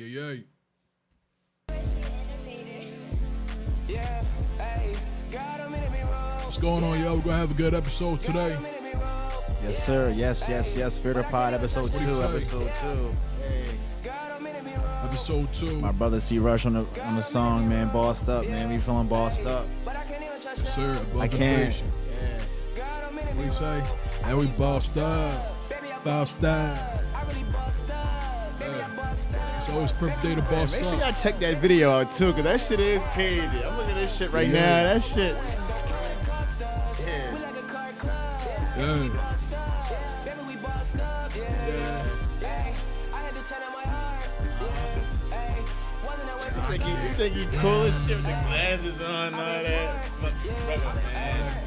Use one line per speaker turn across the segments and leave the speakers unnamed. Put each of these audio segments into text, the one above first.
Yeah. What's going on, yo? We're gonna have a good episode today.
Yes, sir. Yes. Fear the Pod, episode
What'd he
2.
say?
Episode 2. Hey.
Episode 2.
My brother C Rush on the song, man. Bossed up, man. We feeling bossed up.
Yes, sir. Above
I can't.
inflation. What do you say? And we bossed up. Bossed up. It's always perfect day to boss
Make sure
up.
y'all check that video out too, cause that shit is crazy. I'm looking at this shit right now. That shit. Yeah.
Yeah.
You think he cool as shit with the glasses on and all that? Brother, man.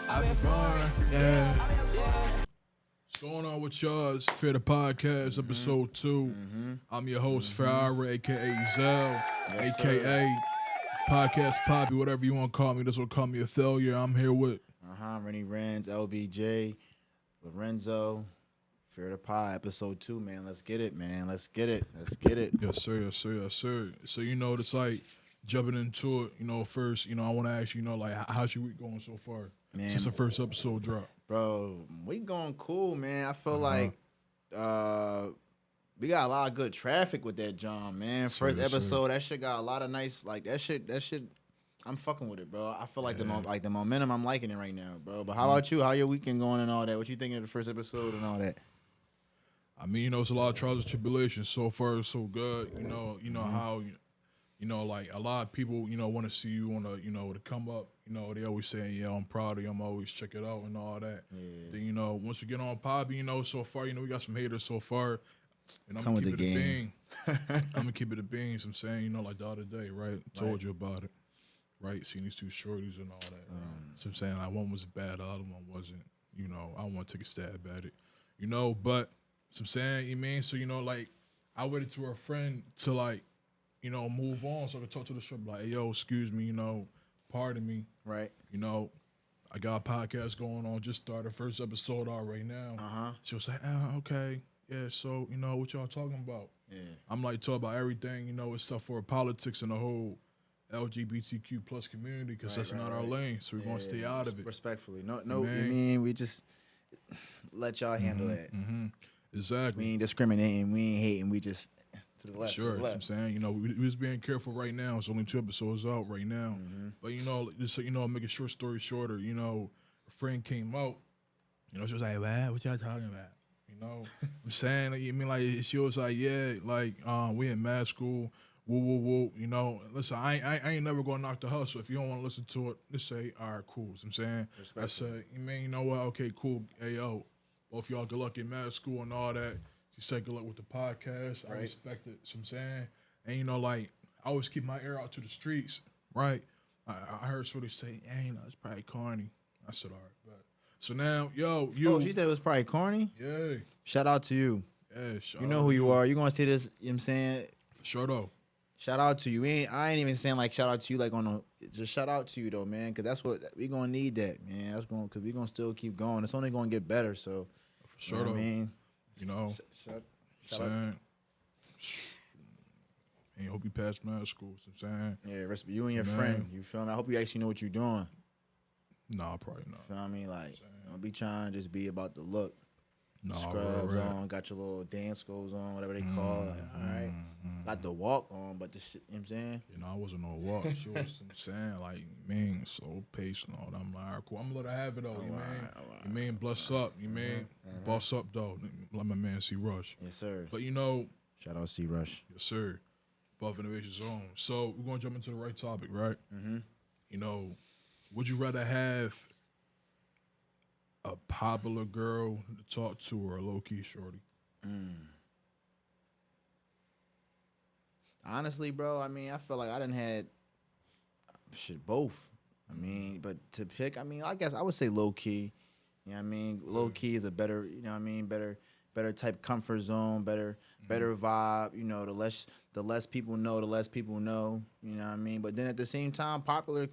I'm fine. Yeah. What's going on with y'all? It's Fear the Podcast, episode 2. I'm your host, Farrah, a.k.a. Zell,
Yes,
a.k.a. Podcast Poppy, whatever you want to call me. This will call me a failure. I'm here with...
Rennie Renz, LBJ, Lorenzo, Fear the Pod, episode 2, man. Let's get it, man. Let's get it.
Yes, sir, yes, sir, yes, sir. So, it's like jumping into it, first, I want to ask you, like, how's your week going so far?
Man.
Since the first episode dropped.
Bro, we going cool, man. I feel like we got a lot of good traffic with that John, man. First
yes, sir.
episode, that shit got a lot of nice, like, that shit, I'm fucking with it, bro. I feel like the momentum, I'm liking it right now, bro. But how about you? How your weekend going and all that? What you thinking of the first episode and all that?
I mean, it's a lot of trials and tribulations. So far, so good. How, like a lot of people, want to see you on to come up. They always say, yeah, I'm proud of you. I'm always check it out and all that.
Yeah.
Then, once you get on Poppy, so far, we got some haters so far. And I'm
Come
going to
with
keep
the
it a
game.
bean. I'm going to keep it a bean. I'm saying, like the other day, right? Told you about it. Right? Seeing these two shorties and all that. So I'm saying, like, one was bad, the other one wasn't. I don't want to take a stab at it. But so I'm saying, you mean? So, like, I waited to her friend to, like, move on so I could talk to the shop, like, hey, yo, excuse me, pardon me.
Right.
I got a podcast going on, just started first episode out right now. She was like, okay, yeah, so, what y'all talking about?
Yeah.
I'm like, talk about everything, except for politics and the whole LGBTQ plus community, because that's not our lane, so we're going to stay out of it.
Respectfully. No,
Man.
you mean we just let y'all handle that.
Exactly.
We ain't discriminating, we ain't hating, we just to the left.
Sure,
to the
that's
left.
what I'm saying. We just being careful right now. It's only 2 episodes out right now. But, just, make a short story shorter, a friend came out, she was like, what y'all talking about? I'm saying, like, she was like, yeah, like, we in mad school, woo. Listen, I ain't never gonna knock the hustle. If you don't want to listen to it, just say, all right, cool. I'm saying, I said, you know what? Okay, cool. Hey, yo, both y'all good luck in mad school and all that. She said good luck with the podcast. I respect it. So I'm saying, and like, I always keep my ear out to the streets, right? I heard Shorty say, hey, it's probably corny. I said, all right, but so now, yo, you.
Oh, she said it was probably corny?
Yeah.
Shout out to you.
Yeah,
You know who you are. You gonna say this, you know what I'm saying?
For sure, though.
Shout out to you. I ain't even saying like shout out to you like just shout out to you though, man, because that's what we gonna need that, man. That's going because we gonna still keep going. It's only gonna get better. So
For sure,
you know
though.
what I mean,
Shout
shout out.
saying. And hope you pass mad school. So I'm saying,
Yeah, you and your
Man.
friend. You feel me? I hope you actually know what you're doing.
nah, probably not.
Feel me? Like don't be trying to just be about the look.
Nah,
Scrubs
right.
on, got your little dance clothes on, whatever they call it. All right. Got the walk on, but the shit, you know what I'm saying?
I wasn't on walk. She was saying, like, man, so patient and all that. I'm like, all right, cool. I'm gonna let her have it, though, you mean? You mean, bless up, you mean? Boss up, though. Let my man see Rush.
Yes, sir.
But,
Shout out C Rush.
yes, sir. Buff Innovation Zone. So, we're gonna jump into the right topic, right? Would you rather have a popular girl to talk to or a low-key shorty?
Honestly, bro, I mean, I feel like I done had shit both. I mean, but to pick, I mean, I guess I would say low key. You know what I mean? Low key is a better, you know what I mean, better type comfort zone, better vibe, the less people know, the less people know, you know what I mean? But then at the same time, popular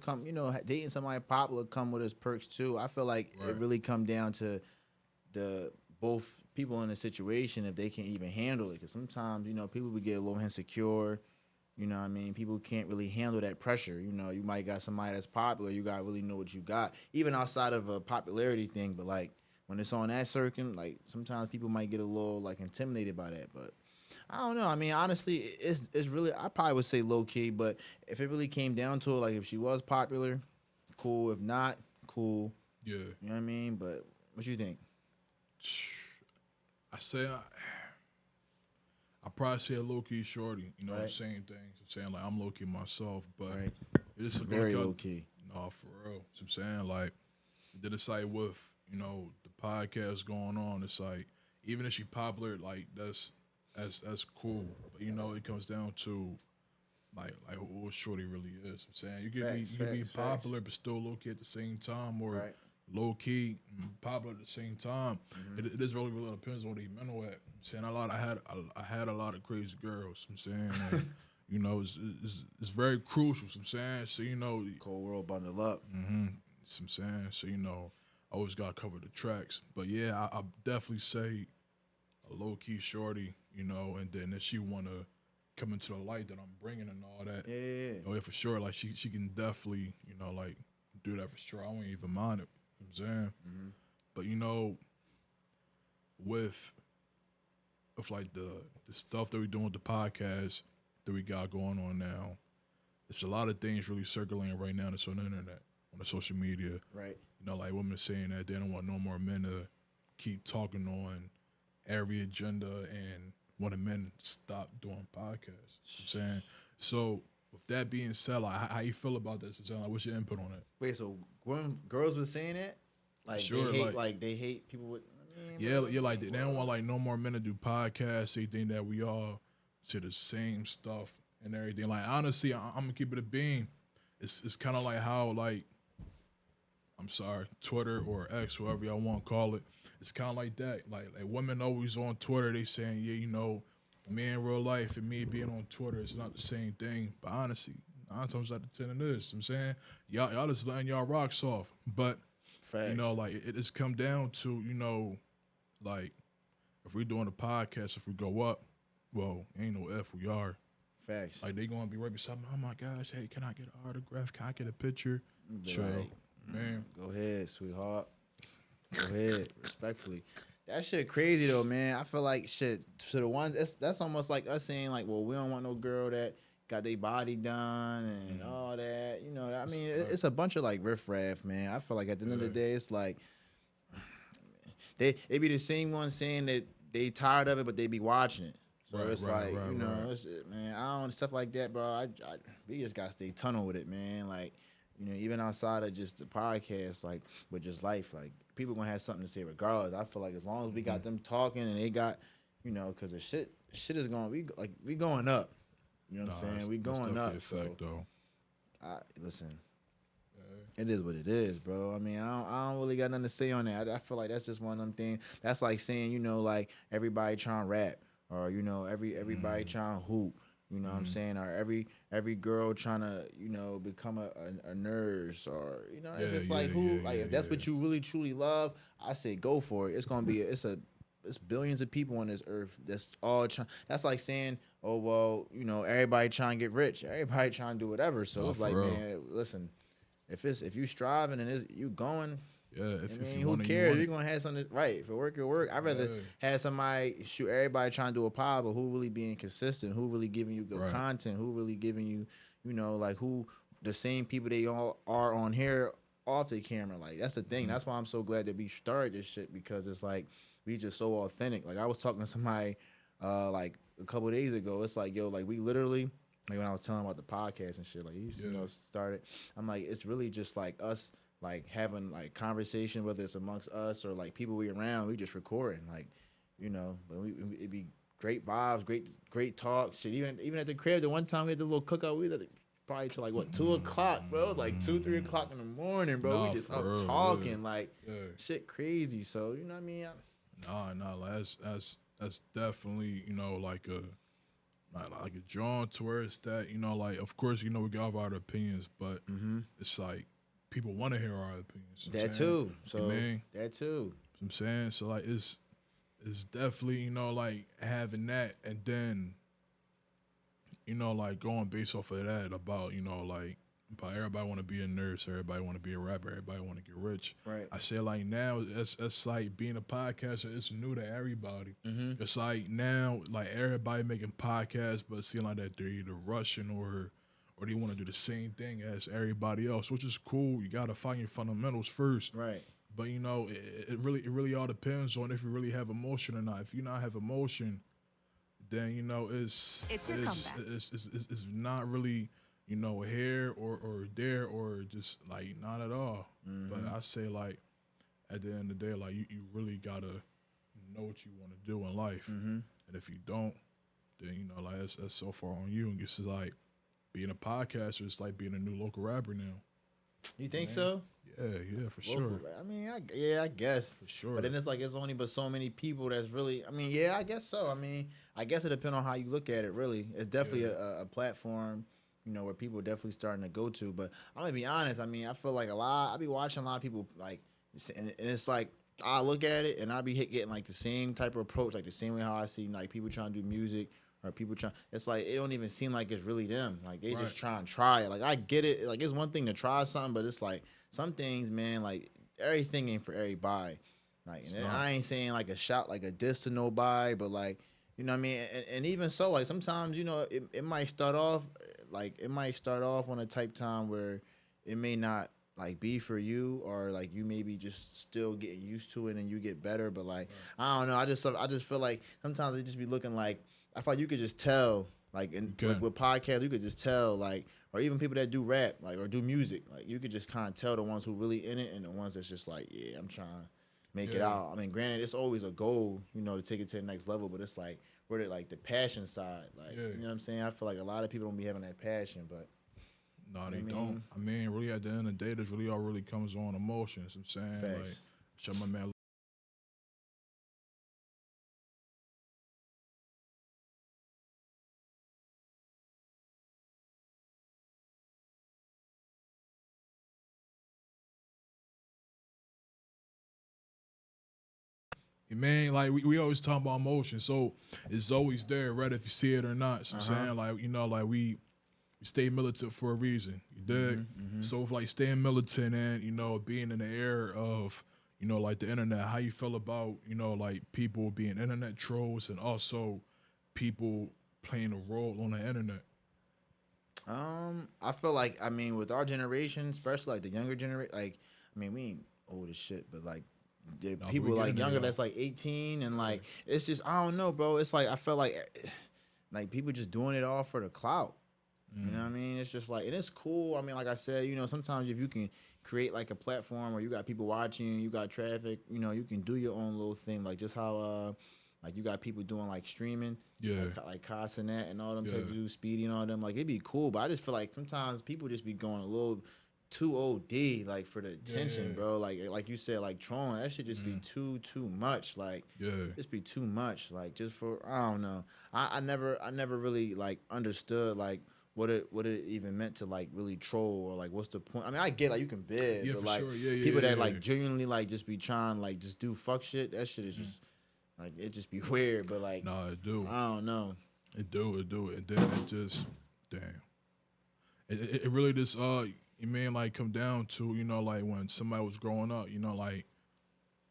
dating somebody popular come with its perks too. I feel like it really come down to both people in a situation if they can even handle it. Because sometimes, you know, people would get a little insecure. You know what I mean? People can't really handle that pressure. You know, you might got somebody that's popular. You got to really know what you got, even outside of a popularity thing. But, like, when it's on that circuit, like, sometimes people might get a little, like, intimidated by that. But I don't know. I mean, honestly, it's really, I probably would say low key. But if it really came down to it, like, if she was popular, cool. If not, cool.
Yeah.
You know what I mean? But what you think?
I say I probably say a low key shorty, you know,
Right.
same things. I'm saying like I'm low key myself, but
Right.
it's a
Very low key.
No, for real. So I'm saying like then it's like with, you know, the podcast going on, it's like even if she popular, like that's cool. But you know, it comes down to like who a shorty really is. I'm saying you can be popular but still low key at the same time, or
Right.
low key popular at the same time. It is really depends on what he mental at. I'm saying I had a lot of crazy girls. I'm saying and, you know it's very crucial. I'm saying so you know
Cold world bundle up.
I'm saying so you know I always got to cover the tracks. But yeah, I definitely say a low key shorty. You know, and then if she wanna come into the light that I'm bringing and all that.
Yeah.
Oh yeah, for sure. Like she can definitely, you know, like do that for sure. I won't even mind it. You know what I'm saying? But you know, with like the stuff that we're doing with the podcast that we got going on now, it's a lot of things really circulating right now that's on the internet, on the social media.
Right.
You know, like women saying that they don't want no more men to keep talking on every agenda and want men to stop doing podcasts. You know what I'm saying? So with that being said, like how you feel about this? Like, what's your input on it?
Wait, so when girls were saying that, like
Sure,
they hate,
like-
they hate people with. I mean,
Yeah,
bro,
yeah, like they don't want like no more men to do podcasts. They think that we all say the same stuff and everything. Like honestly, I'm gonna keep it a beam. It's kind of like how like I'm sorry, Twitter or X, whoever y'all want to call it. It's kind of like that. Like women always on Twitter, they saying, yeah, you know, me in real life and me being on Twitter is not the same thing. But honestly, 9 times out of 10 it is. I'm saying y'all just letting y'all rocks off. But
facts.
you know, like it's come down to, you know, like if we're doing a podcast, if we go up, well, ain't no F, we are.
Facts.
Like they gonna be right beside me. Oh my gosh, hey, can I get an autograph? Can I get a picture?
Be
Chill,
like,
man.
Go ahead, sweetheart. Go ahead, respectfully. That shit crazy though, man. I feel like shit to the ones that's almost like us saying like, well, we don't want no girl that got their body done and all that. You know, I mean, it's a bunch of like riffraff, man. I feel like at the end of the day, it's like they be the same ones saying that they tired of it, but they be watching it. So
Right,
it's
right,
like,
right,
you know,
right.
it's, man, I don't stuff like that, bro. We just gotta stay tunnel with it, man. Like, you know, even outside of just the podcast, like, but just life, like, people gonna have something to say regardless. I feel like as long as we got them talking and they got, you know, because the shit is going, we going up. You know what I'm saying? We
that's
going
definitely
up.
a fact,
So,
though.
listen, it is what it is, bro. I mean, I don't really got nothing to say on that. I feel like that's just one of them things. That's like saying, you know, like everybody trying to rap, or you know, everybody trying to hoop. You know what I'm saying? Or every girl trying to, you know, become a nurse, or you know, if it's like if that's what you really truly love, I say go for it. It's gonna be it's billions of people on this earth that's all trying. That's like saying, oh well, you know, everybody trying to get rich, everybody trying to do whatever. So
Nah,
it's
for
like,
real.
man, listen. If you striving and you going,
Yeah,
I
if
mean,
you
who
want it,
cares?
you
You're
want
gonna have something right. If it work, it work. I'd rather have somebody shoot everybody trying to do a pod, but who really being consistent, who really giving you good
Right.
content, who really giving you, you know, like who the same people they all are on here off the camera. Like that's the thing. That's why I'm so glad that we started this shit, because it's like we just so authentic. Like I was talking to somebody like a couple of days ago. It's like, yo, like we literally, like when I was telling about the podcast and shit, like you know, started. I'm like, it's really just like us, like having like conversation, whether it's amongst us or like people we around. We just recording, like, you know. But it'd be great vibes, great talk, shit. Even at the crib, the one time we had the little cookout, we was at probably till like what 2 o'clock, bro. It was like 2-3 o'clock in the morning, bro.
Nah,
We just
for
up
real,
talking,
yeah.
like shit crazy. So you know what I mean?
Nah, like, that's definitely, you know, like a drawn towards that, you know, like of course, you know, we got our opinions, but it's like people want to hear our opinions. You know what
That
I'm saying?
too. So
You mean?
that too.
I'm saying? So like it's it's definitely, like having that, and then, like going based off of that about, like, about everybody want to be a nurse, everybody want to be a rapper, everybody want to get rich.
Right.
I say like now it's like being a podcaster. It's new to everybody.
Mm-hmm.
It's like now like everybody making podcasts, but seeing like that they're either rushing or they want to do the same thing as everybody else, which is cool. You gotta find your fundamentals first.
Right.
But it really all depends on if you really have emotion or not. If you not have emotion, then
It's your comeback.
it's not really here or there or just like not at all. But I say like at the end of the day, like you really gotta know what you want to do in life, and if you don't, then like that's so far on you. And it's just like being a podcaster. It's like being a new local rapper now.
You think so?
Yeah, for
Local
sure,
rap. I mean, I guess.
for sure.
But then it's like it's only but so many people that's really. I mean, yeah, I guess so. I mean, I guess it depends on how you look at it. Really, it's definitely a platform, where people are definitely starting to go to. But I'm gonna be honest. I mean, I feel like I be watching a lot of people like, and it's like I look at it and I be getting like the same type of approach, like the same way how I see like people trying to do music. Or people trying, it's like it don't even seem like it's really them. Like they just try and try it. Like I get it. Like it's one thing to try something, but it's like some things, man. Like everything ain't for everybody. Like and I ain't saying like a shot, like a diss to nobody, but like what I mean. And even so, like sometimes it might start off on a type time where it may not like be for you, or like you maybe just still getting used to it and you get better. But like I don't know. I just feel like sometimes it just be looking like. I feel like you could just tell, like, like with podcasts, you could just tell, like, or even people that do rap, like, or do music, like, you could just kind of tell the ones who really in it and the ones that's just like, yeah, I'm trying to make it out. I mean, granted, it's always a goal, to take it to the next level, but it's like, where they like the passion side, like, you know what I'm saying? I feel like a lot of people don't be having that passion, but.
No, they don't. I mean, really, at the end of the day, this really all really comes on emotions. I'm saying,
Facts.
like, show my man. Man, like we always talk about emotion, so it's always there, right? If you see it or not. So I'm saying, like, like we stay militant for a reason. You dig? So if like staying militant and being in the era of like the internet, how you feel about like people being internet trolls and also people playing a role on the internet.
I feel like with our generation, especially like the younger generation, like we ain't old as shit, but like the
No,
people
we
like
getting
younger
there,
that's like 18 and like it's just I don't know, bro. It's like I feel like people just doing it all for the clout. You know what I mean? It's just like, and it's cool. I mean, like I said, sometimes if you can create like a platform where you got people watching, you got traffic, you can do your own little thing, like just how like you got people doing like streaming, like Cas and that and all them type of do Speedy and all them. Like it'd be cool, but I just feel like sometimes people just be going a little too OD, like for the attention, bro. Like you said, like trolling, that should just be too much. Like just be too much. Like just for I don't know. I never really like understood like what it even meant to like really troll or like what's the point. I mean I get like you can bid, but like people that like genuinely like just be trying like just do fuck shit, that shit is just like it just be weird. But like
Nah, it do.
I don't know.
It do, and then it just damn. It really just you mean like come down to like when somebody was growing up,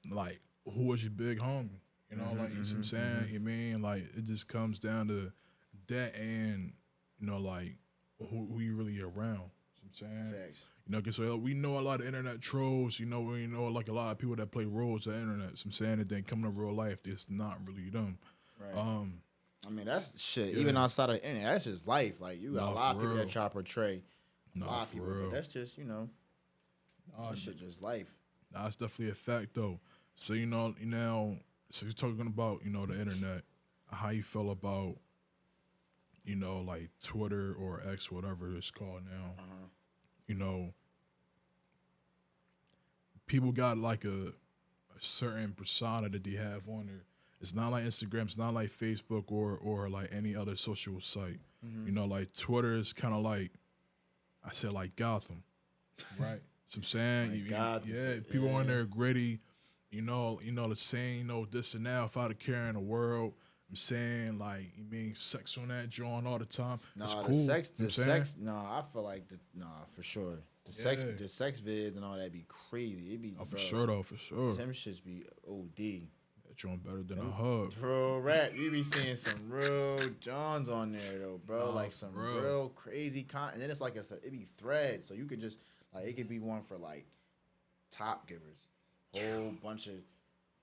like who was your big homie, like you know what I'm saying. You mean like it just comes down to that and like who you really around. You know what I'm saying.
Facts.
Cause so we know a lot of internet trolls. We know like a lot of people that play roles on the internet. So I'm saying that then coming to real life, it's not really them.
Right. I mean that's shit. Even outside of the internet, that's just life. Like you got a lot of people that try to portray. A lot of people, but that's just that shit just life.
Nah, it's definitely a fact though. So so you're talking about the internet, how you feel about like Twitter or X, whatever it's called now. People got like a certain persona that they have on there. It's not like Instagram, it's not like Facebook or like any other social site. Like Twitter is kind of like I said like Gotham, right? So I'm saying,
Like Gotham,
people on there gritty, the saying, this and that, without a care in the world. I'm saying, like, you mean sex on that joint all the time. It's
Nah,
cool. You know what I'm saying?
No, I feel like for sure.
Yeah.
The sex vids and all that be crazy. It be,
Oh, for
bro,
sure, though, for sure.
them shits be OD.
That joint better than a hug.
Bro, rap, you be seeing some real Johns on there though, bro.
Nah,
like
for
some
real.
real crazy and then it's like it be thread, so you could just like it could be one for like top givers, whole bunch of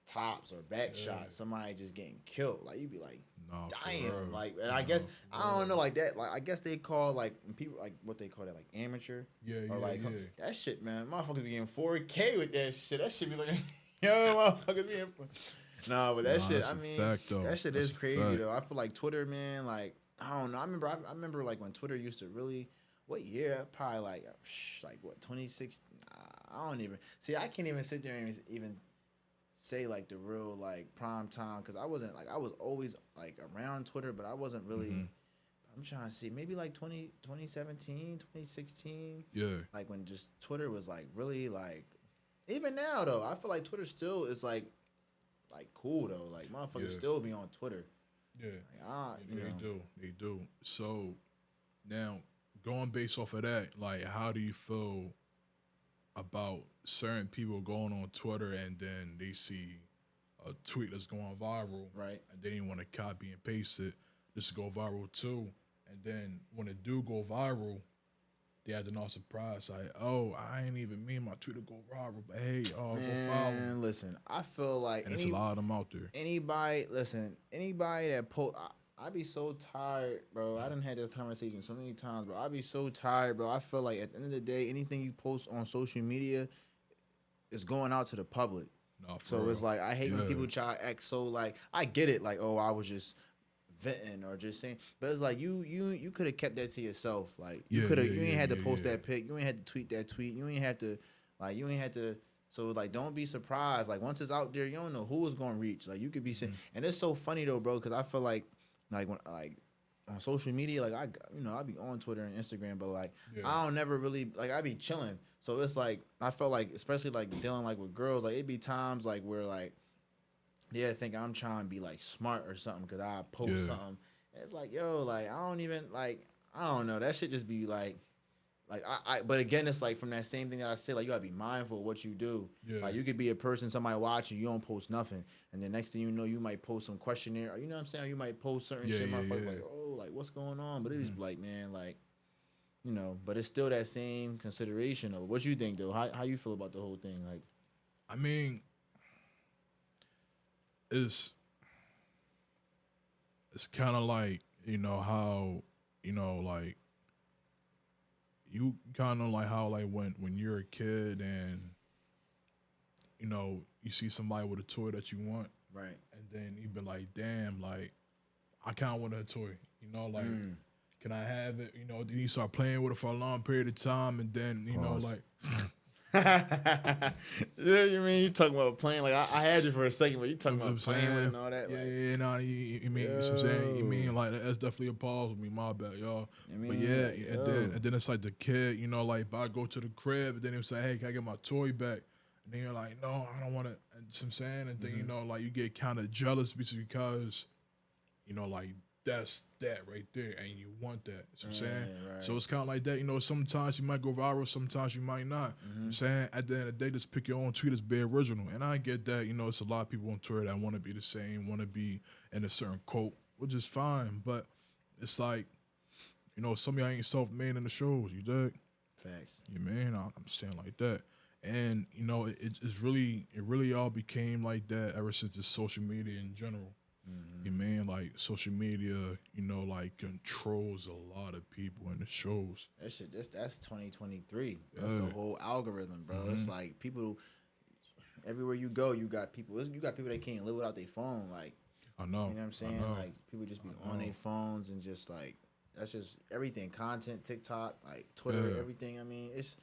tops or back shots. Somebody just getting killed. Like you'd be like,
Nah, for
damn.
real.
Like, and
Nah,
I guess
for
I don't
real.
know like that. Like I guess they call like when people like what they call that like amateur.
Yeah,
Or
yeah,
like
yeah.
that shit, man. Motherfuckers be getting 4K with that shit. That shit be looking, yo, motherfuckers be in. Nah, but that
Nah,
shit,
that's
I
a
mean,
fact, though.
that shit
That's
is
a
crazy
fact.
though. I feel like Twitter, man. Like I don't know. I remember like when Twitter used to really. What year? Probably like what 26. I don't even see. I can't even sit there and even say like the real like prime time because I wasn't like I was always like around Twitter, but I wasn't really. I'm trying to see maybe like 2017, 2016.
Yeah.
Like when just Twitter was like really like. Even now though, I feel like Twitter still is like cool though. Like motherfuckers
Yeah.
still be on Twitter.
Yeah.
Like
They do. So now, going based off of that, like, how do you feel about certain people going on Twitter and then they see a tweet that's going viral,
Right.
and they didn't want to copy and paste it, this go viral too, and then when it do go viral, they had to know surprise, like, oh, I ain't even mean my tweet to go viral, but hey, go follow me.
Man, listen, I feel like
And it's a lot of them out there.
anybody that post. I be so tired, bro. I done had this conversation so many times, bro. I be so tired, bro. I feel like at the end of the day, anything you post on social media is going out to the public.
No, for
So
real.
it's like I hate when
Yeah.
people try to act so like I get it, like, oh, I was just venting or just saying, but it's like you could have kept that to yourself. Like you
Yeah,
could have
yeah,
you ain't
yeah,
had to
yeah,
post
yeah.
that pic, you ain't had to tweet that tweet, you ain't had to. So like, don't be surprised. Like once it's out there, you don't know who it's gonna reach. Like you could be saying, and it's so funny though, bro, because I feel like when like on social media, like I be on Twitter and Instagram, but like
Yeah.
I don't never really like I be chilling. So it's like I felt like especially like dealing like with girls, like it be times like where like they think I'm trying to be like smart or something because I post
Yeah.
something. And it's like, yo, like I don't even like I don't know. That shit just be like I but again it's like from that same thing that I say, like you gotta be mindful of what you do.
Yeah.
Like you could be a person, somebody watching, you don't post nothing. And then next thing you know, you might post some questionnaire or you know what I'm saying? Or you might post certain
Yeah,
shit,
yeah,
motherfuckers
yeah.
like, oh, like what's going on? But it is like, man, like but it's still that same consideration of what you think though. How you feel about the whole thing? Like
I mean, it's kind of like, how, like, you kind of like how, like, when you're a kid and you see somebody with a toy that you want,
right.
and then you be like, damn, like, I kind of want that toy, like, can I have it? Then you start playing with it for a long period of time, and then
Pause.
like,
Yeah, you mean you talking about playing? Like I had you for a second, but you talking
you know
about
what I'm
playing with it
saying?
and all that.
Yeah,
Like,
yeah, no, you mean, you know what I'm saying? You mean, like, that's definitely a pause with me, my bad, y'all.
I
But
mean,
yeah,
like,
and then it's like the kid, like, if I go to the crib, and then he'll say, hey, can I get my toy back? And then you're like, no, I don't want it. And you know what I'm saying? And then, like, you get kind of jealous because, like, that's that right there, and you want that. You know what I'm saying?
right.
So it's kind of like that. Sometimes you might go viral, sometimes you might not. You know what I'm saying? At the end of the day, just pick your own tweet as be original. And I get that, it's a lot of people on Twitter that want to be the same, want to be in a certain quote, which is fine. But it's like, some of y'all ain't self-made in the shows, you dig?
facts.
You mean? I'm saying like that. And, it really all became like that ever since the social media in general. You mean, like, social media, like, controls a lot of people in the shows.
That shit, that's 2023. That's the
Yeah.
whole algorithm, bro. It's like people everywhere you go, you got people that can't live without their phone. Like,
I know.
you know what I'm saying? Like people just be on their phones and just like that's just everything. Content, TikTok, like Twitter,
Yeah.
everything. I mean, it's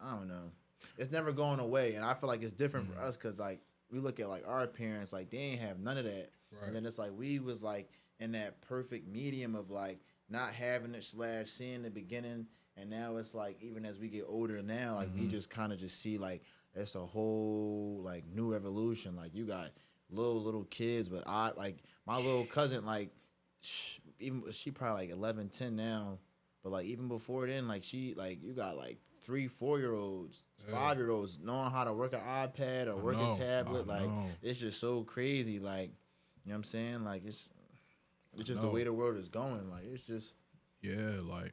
I don't know. It's never going away, and I feel like it's different for us because like we look at like our parents, like they ain't have none of that,
Right.
and then it's like we was like in that perfect medium of like not having it / seeing the beginning, and now it's like even as we get older now, like we just kind of just see like it's a whole like new evolution. Like you got little kids, but I like my little cousin like even she probably like 11, 10 now, but like even before then, like she like you got like 3, 4 year olds, 5 year olds knowing how to work an iPad or work a tablet. Like it's just so crazy. Like you know what I'm saying? Like it's just the way the world is going. Like it's just
like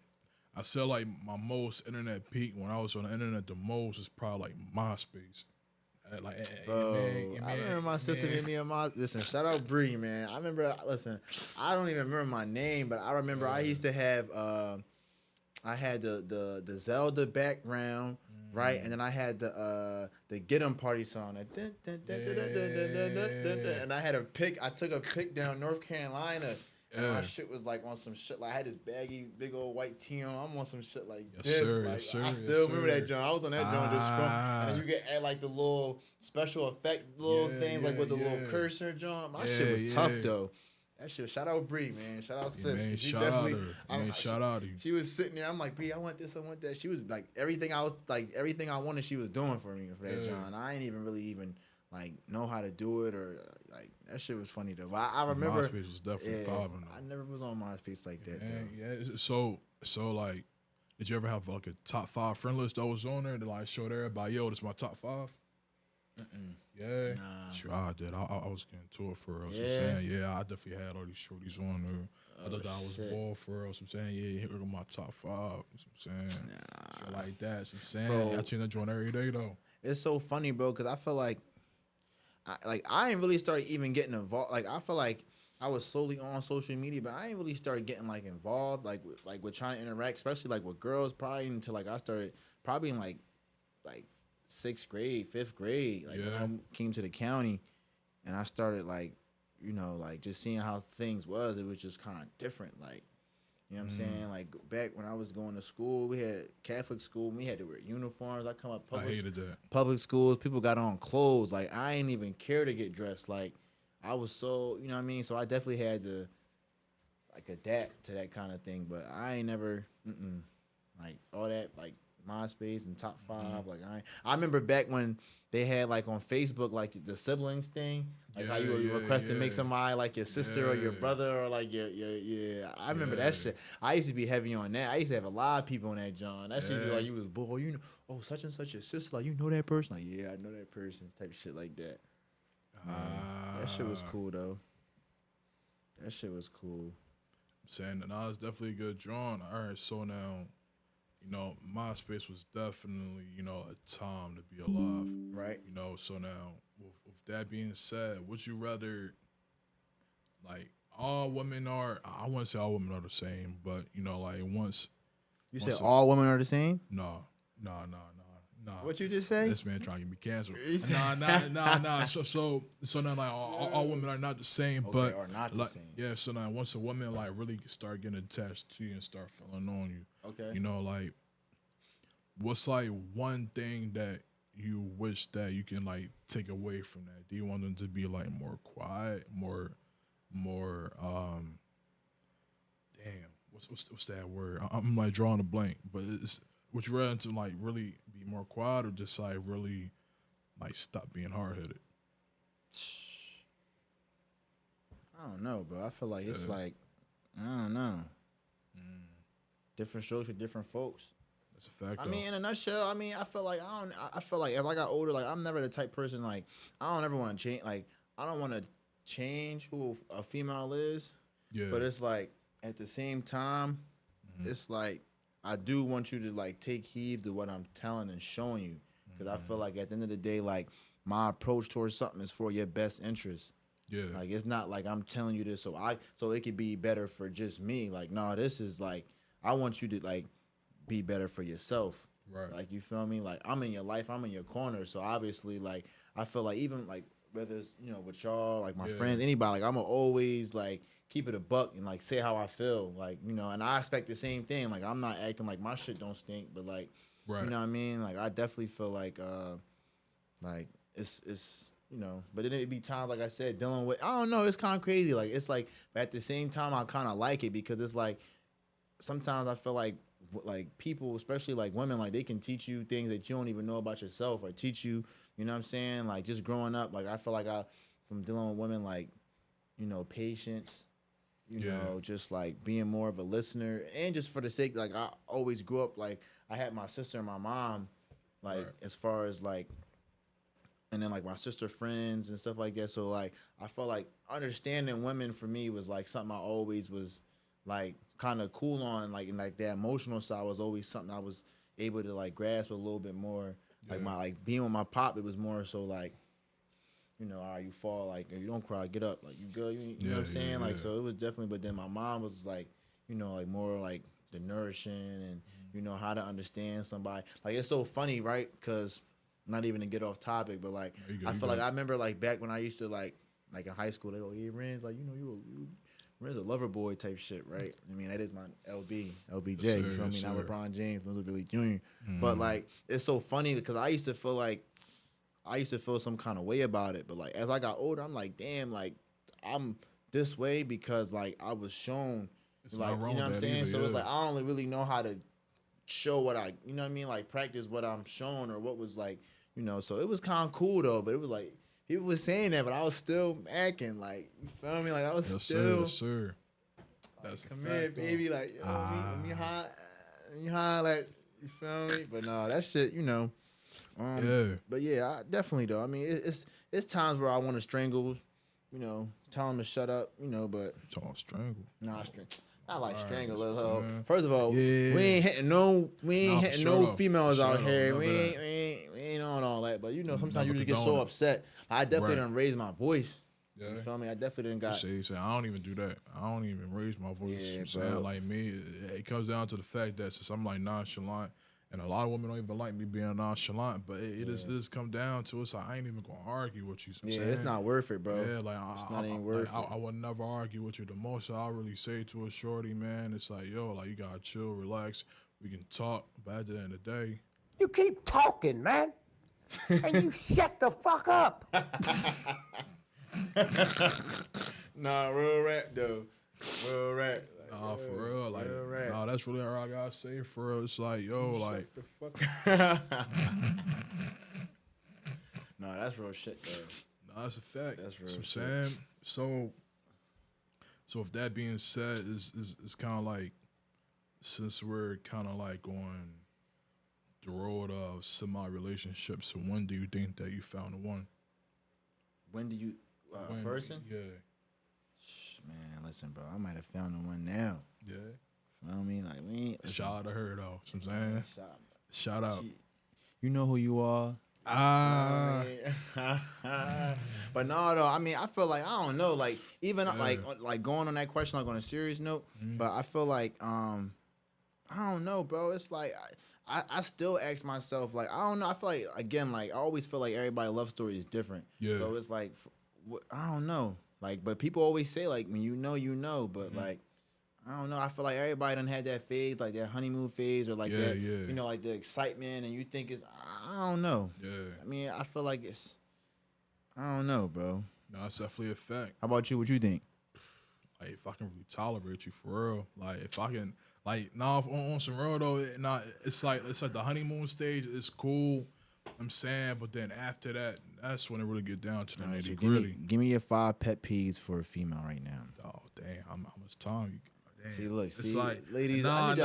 I said, like my most internet peak when I was on the internet the most is probably like MySpace.
Bro, I remember my sister gave me a listen. Shout out Bree, man. I remember. Listen, I don't even remember my name, but I remember I used to have. I had the Zelda background, right, and then I had the Get 'Em Party song, and I had a pic. I took a pic down North Carolina. And my shit was like on some shit. Like I had this baggy, big old white tee on. I'm on some shit like this.
Sir,
like
yes, sir,
I still remember
sir.
that joint. I was on that joint just from. And then you get add like the little special effect little things like with the little cursor joint. My shit was tough though. That shit. Shout out Bree, man. Shout out sis.
Man,
She
shout
definitely.
out her. Man, shout out to you.
She was sitting there. I'm like, Bree, I want this. I want that. She was like everything I wanted. She was doing for me for that joint. I ain't even really like know how to do it or like that shit was funny though. But I remember
MySpace was definitely popping.
I never was on MySpace like that though.
Yeah. So like, did you ever have like a top 5 friend list that was on there to like show everybody, yo, this is my top 5? Yeah,
Nah.
sure I did. I was getting to it for real. So I'm
Yeah.
saying, I definitely had all these shorties on there. I thought that I was ball for real. So I'm saying, here are my top 5. So I'm saying, shit like that. So I'm saying,
Bro.
I change that joint every day though.
It's so funny, bro, because I feel like I ain't really started even getting involved. Like I feel like I was solely on social media, but I ain't really started getting like involved, like with trying to interact, especially like with girls, probably until like I started probably in like 6th grade, 5th grade, like when I came to the county, and I started like like just seeing how things was. It was just kind of different, like. You know what I'm saying? Like back when I was going to school, we had Catholic school. We had to wear uniforms. I come up
I hated that.
public schools. People got on clothes. Like I ain't even care to get dressed. Like I was so you know what I mean. So I definitely had to like adapt to that kind of thing. But I ain't never like all that like MySpace and top 5. Like I remember back when they had like on Facebook like the siblings thing. Like how you would request to make somebody like your sister or your brother or like your I remember that shit. I used to be heavy on that. I used to have a lot of people on that John. That shit like you was boy, such and such your sister, like you know that person. Like yeah, I know that person. Type of shit like that. That shit was cool though. That shit was cool.
I'm saying that it's definitely a good drawing. All right, so now, MySpace was definitely, a time to be alive.
Right.
So now, with that being said, would you rather, like, all women are, I wouldn't say all women are the same, but, like, once.
You said all women are the same?
No.
What you just say?
This man trying to get me canceled. Nah. So now, like, all women are not the same, but.
Are not the same.
Yeah, so now once a woman, like, really start getting attached to you and start feeling on you.
Okay.
Like, what's, like, one thing that you wish that you can, like, take away from that? Do you want them to be, like, more quiet, more, damn, what's that word? I'm, like, drawing a blank, but would you rather to, like, really be more quiet or just, like, really, like, stop being hard-headed?
I don't know, bro. I feel like it's like, I don't know. Different strokes for different folks.
That's a fact,
I mean, in a nutshell, I feel like I feel like as I got older, like I'm never the type person like I don't ever want to change. Like I don't want to change who a female is.
Yeah.
But it's like at the same time, it's like I do want you to like take heed to what I'm telling and showing you, because I feel like at the end of the day, like my approach towards something is for your best interest.
Yeah.
Like it's not like I'm telling you this so it could be better for just me. Like no, this is like I want you to like be better for yourself.
Right.
Like you feel me? Like I'm in your life, I'm in your corner. So obviously like I feel like even like whether it's with y'all, like my friends, anybody, like I'ma always like keep it a buck and like say how I feel. Like, and I expect the same thing. Like I'm not acting like my shit don't stink, but like you know what I mean? Like I definitely feel like it's but then it'd be times, like I said, dealing with, I don't know, it's kind of crazy. Like, it's like, but at the same time, I kind of like it because it's like, sometimes I feel like people, especially like women, like they can teach you things that you don't even know about yourself, or teach you, you know what I'm saying? Like just growing up, like I feel like from dealing with women, like, you know, patience, you know, just like being more of a listener, and just for the sake, like I always grew up, like I had my sister and my mom, like as far as like, and then like my sister friends and stuff like that. So like I felt like understanding women for me was like something I always was like kind of cool on, like, and like the emotional side was always something I was able to like grasp a little bit more. Like my like being with my pop, it was more so like, you know, all right, you fall, like if you don't cry, get up, like you good, you know what I'm saying? Like so it was definitely, but then my mom was like, you know, like more like the nourishing and you know how to understand somebody. Like it's so funny, right? Because not even to get off topic, but like I feel like I remember like back when I used to like in high school, they go, yeah, Ren's like, you know, Ren's a lover boy type shit, right? I mean, that is my LBJ, you feel me? Not LeBron James, Mr. Billy Jr. But like it's so funny because I used to feel some kind of way about it, but like as I got older, I'm like, damn, like I'm this way because like I was shown, like, you know what I'm saying? So it's like I don't really know how to show what I, you know what I mean, like practice what I'm shown or what was like, you know. So it was kind of cool though, but it was like people was saying that, but I was still acting like, you feel me? Like I was still,
yes, sir. That's
come here, baby, like, yo, let me like, you feel me? But no, that shit, you know. But yeah, I definitely though. I mean, it's times where I want to strangle, you know, tell him to shut up, you know. But
talking strangle,
not like strangle. First of all, we ain't hitting no females out here. We ain't on all that. But you know, sometimes you just get so upset. I definitely done raise my voice. Yeah. You feel me? I definitely done got.
Say, I don't even do that. I don't even raise my voice. Yeah, you saying like me, it comes down to the fact that since I'm like nonchalant. And a lot of women don't even like me being nonchalant, but it just come down to it's like I ain't even gonna argue with you.
It's not worth it, bro.
Yeah, like
it's not even worth it.
I would never argue with you. The most I'll really say to a shorty, man, it's like, yo, like you gotta chill, relax. We can talk, but at the end of the day,
you keep talking, man, and you shut the fuck up.
Nah, real rap though, real rap.
Nah, for real, like, nah, that's really all I gotta say. For real, it's like, yo, like,
the fuck. Nah, that's real shit, though.
Nah, that's a fact.
That's real
shit.
Saying,
so if that being said, is kind of like, since we're kind of like on the road of semi-relationships, so when do you think that you found the one?
When do you, person?
Yeah.
Man, listen, bro. I might have found the one now.
Yeah.
You know what I mean? Like, we ain't.
Shout out to her, though. You know what I'm saying? Shout out.
You know who you are. But no, though. I mean, I feel like, I don't know. Like, even like going on that question, like on a serious note. But I feel like, I don't know, bro. It's like, I still ask myself, like, I don't know. I feel like, again, like, I always feel like everybody's love story is different.
Yeah.
So it's like, I don't know. Like, but people always say, like, when you know, but like, I don't know. I feel like everybody done had that phase, like that honeymoon phase, or like that, you know, like the excitement, and you think it's, I don't know.
Yeah.
I mean, I feel like it's, I don't know, bro.
No, it's definitely a fact.
How about you? What you think?
Like, if I can really tolerate you for real, like if I can, like, nah, on some real though, it's like the honeymoon stage. It's cool. I'm saying, but then after that, that's when it really get down to the nitty gritty.
Give me your 5 pet peeves for a female right now.
Oh damn, how much time you got? Damn.
See, look,
it's like,
ladies, I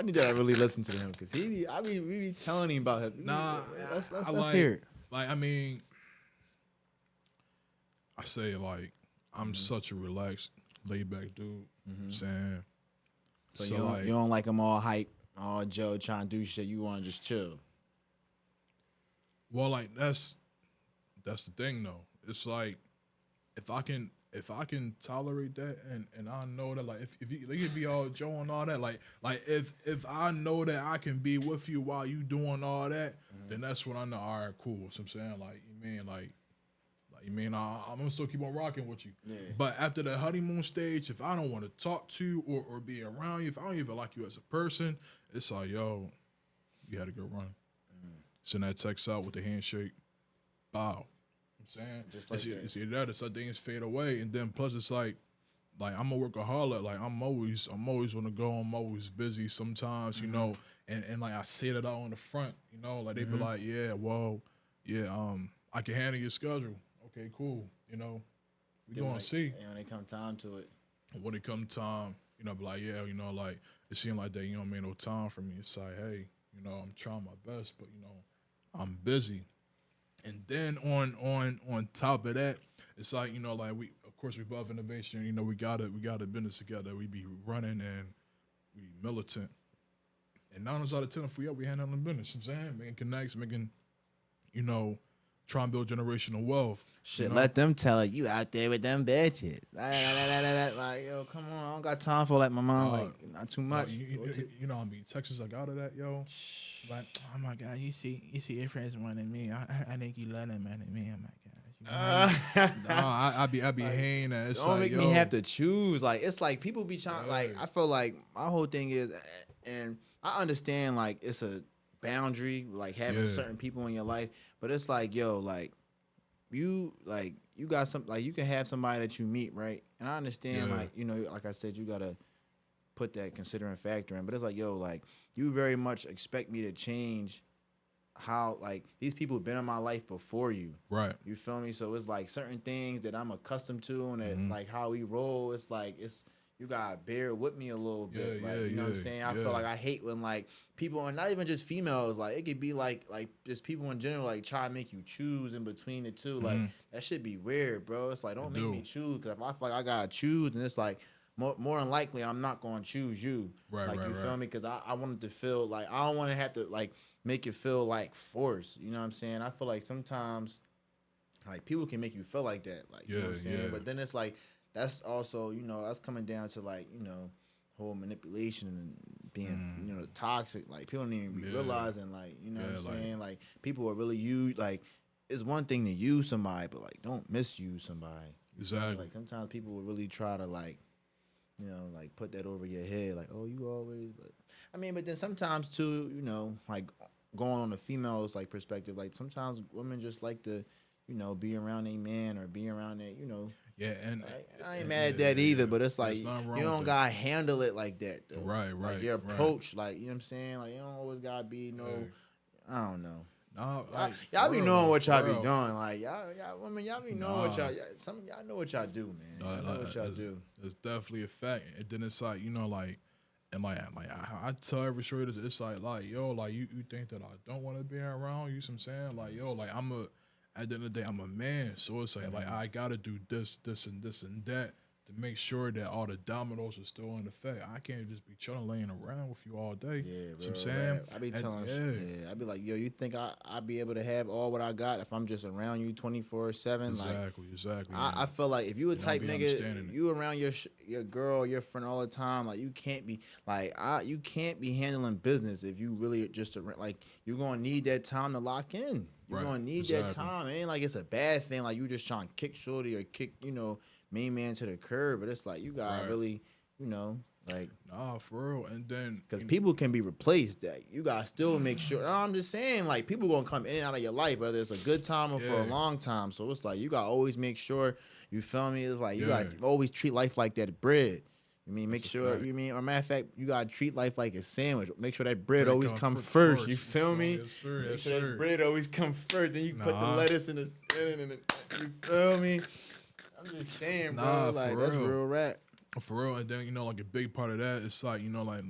need y'all to really listen to him because we be telling him about him. Let's hear it.
Like, I mean, I say like I'm such a relaxed, laid back dude. Saying,
so you don't like them all hype, all Joe trying to do shit. You want to just chill.
Well, like that's the thing though. It's like if I can tolerate that and I know that like if you can be all Joe and all that, like if I know that I can be with you while you doing all that, then that's when I know, all right, cool. So I'm saying, like, you mean I'm gonna still keep on rocking with you. Yeah. But after the honeymoon stage, if I don't want to talk to you or be around you, if I don't even like you as a person, it's like, yo, you had a good run. Send that text out with the handshake. Bow. I'm saying?
Just like
it's either that or some things fade away. And then plus it's like, like I'm a workaholic. Like I'm always on the go. I'm always busy. Sometimes, you know, and like I say that out on the front, you know, like they be like, yeah, well, yeah, I can handle your schedule. Okay, cool. You know, we
Then
gonna
when
see
when it come time to it.
when it come time. You know, be like, yeah, you know, like it seemed like they, you know, made no time for me. It's like, hey, you know, I'm trying my best, but you know, I'm busy. And then on top of that, it's like, you know, like we of course we love innovation. You know, we got a business together. We be running and we militant. And 9 times out of 10, if we handling business. You know what I'm saying, making connects, making, you know, trying to build generational wealth.
Shit,
you know?
let them tell it. You out there with them bitches. Like, yo, come on. I don't got time for like my mom. Like, not too much.
You know, I mean, Texas, I got of that, yo. Like, oh my God, you see your friends more than me. I think you love them more than me. Oh my God. I be hating that. It's
Don't
like,
make me have to choose. Like, it's like people be trying. Like,
Yeah.
I feel like my whole thing is, and I understand like it's a boundary, like having
Yeah.
certain people in your life, but it's like, yo, you got some, like you can have somebody that you meet, right? And I understand,
Yeah.
like, you know, like I said, you gotta put that considering factor in. But it's like, yo, like you very much expect me to change how, like, these people have been in my life before you.
Right.
You feel me? So it's like certain things that I'm accustomed to, and that, like how we roll. It's like you gotta bear with me a little bit. Like, you know what I'm saying? I feel like I hate when like people, and not even just females, like it could be like just people in general, like try to make you choose in between the two. Like that should be weird, bro. It's like don't make me choose, because if I feel like I gotta choose, and it's like more than likely I'm not gonna choose you.
Right,
like
right,
you feel
right.
me? Because I want it to feel like I don't want to have to like make it feel like force. You know what I'm saying? I feel like sometimes like people can make you feel like that. Like you know what I'm saying?
Yeah.
But then it's like that's also, you know, that's coming down to like, you know, whole manipulation and being, you know, toxic. Like people don't even be realizing, like, you know what I'm saying? Like people are really use, like it's one thing to use somebody, but like don't misuse somebody.
Exactly.
Like sometimes people will really try to like, you know, like put that over your head, like, oh, you always, but I mean, but then sometimes too, you know, like going on the females like perspective, like sometimes women just like to, you know, be around a man or be around that, you know.
Yeah, and
I ain't mad at that either, but it's like
There's nothing wrong
you
with
don't
that.
gotta handle it like that though.
Right,
Like your approach, like, you know what I'm saying? Like you don't always gotta be I don't know.
Nah,
Y'all be knowing what y'all be
doing.
doing. Like y'all women, y'all be knowing what y'all. Some of y'all know what y'all do, man. Y'all know what y'all do.
It's definitely a fact. And then it's like, you know, like, and like I tell every shorty this, it's like, yo, like you think that I don't want to be around you? You know what I'm saying? Like, yo, like at the end of the day, I'm a man. So it's like I gotta do this, and this and that to make sure that all the dominoes are still in effect. I can't just be chilling laying around with you all day.
Yeah,
You know
bro.
what I'm saying?
I be telling, I be like, yo, you think I be able to have all what I got if I'm just around you 24/7?
Exactly.
I feel like if you a type
be
nigga,
understanding it.
you around your girl, your friend all the time, like you can't be like you can't be handling business if you really just like you're gonna need that time to lock in. You're
Right,
gonna need that time. It ain't like it's a bad thing, like you just trying to kick shorty or kick, you know, main man to the curb, but it's like you gotta really, you know, like
Nah, for real. And then
because people can be replaced. That you gotta still make sure. No, I'm just saying, like people gonna come in and out of your life, whether it's a good time or for a long time. So it's like you gotta always make sure. You feel me? It's like you gotta always treat life like that bread. You mean make sure? You mean, or matter of fact, you gotta treat life like a sandwich. Make sure that bread always come first. You feel me?
Yes, sir.
Make sure that bread always come first. Then you put the lettuce in the. You feel me? I'm just saying, bro. Like that's real rap.
For real, and then, you know, like a big part of that, it's like, you know, like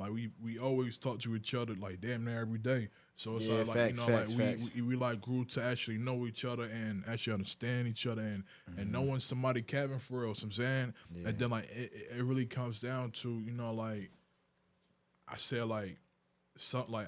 we always talk to each other like damn near every day. So it's like
facts,
you know,
facts,
like
facts.
we like grew to actually know each other and actually understand each other and knowing somebody capping for real. So I'm saying, and then like it really comes down to, you know, like I said, like some like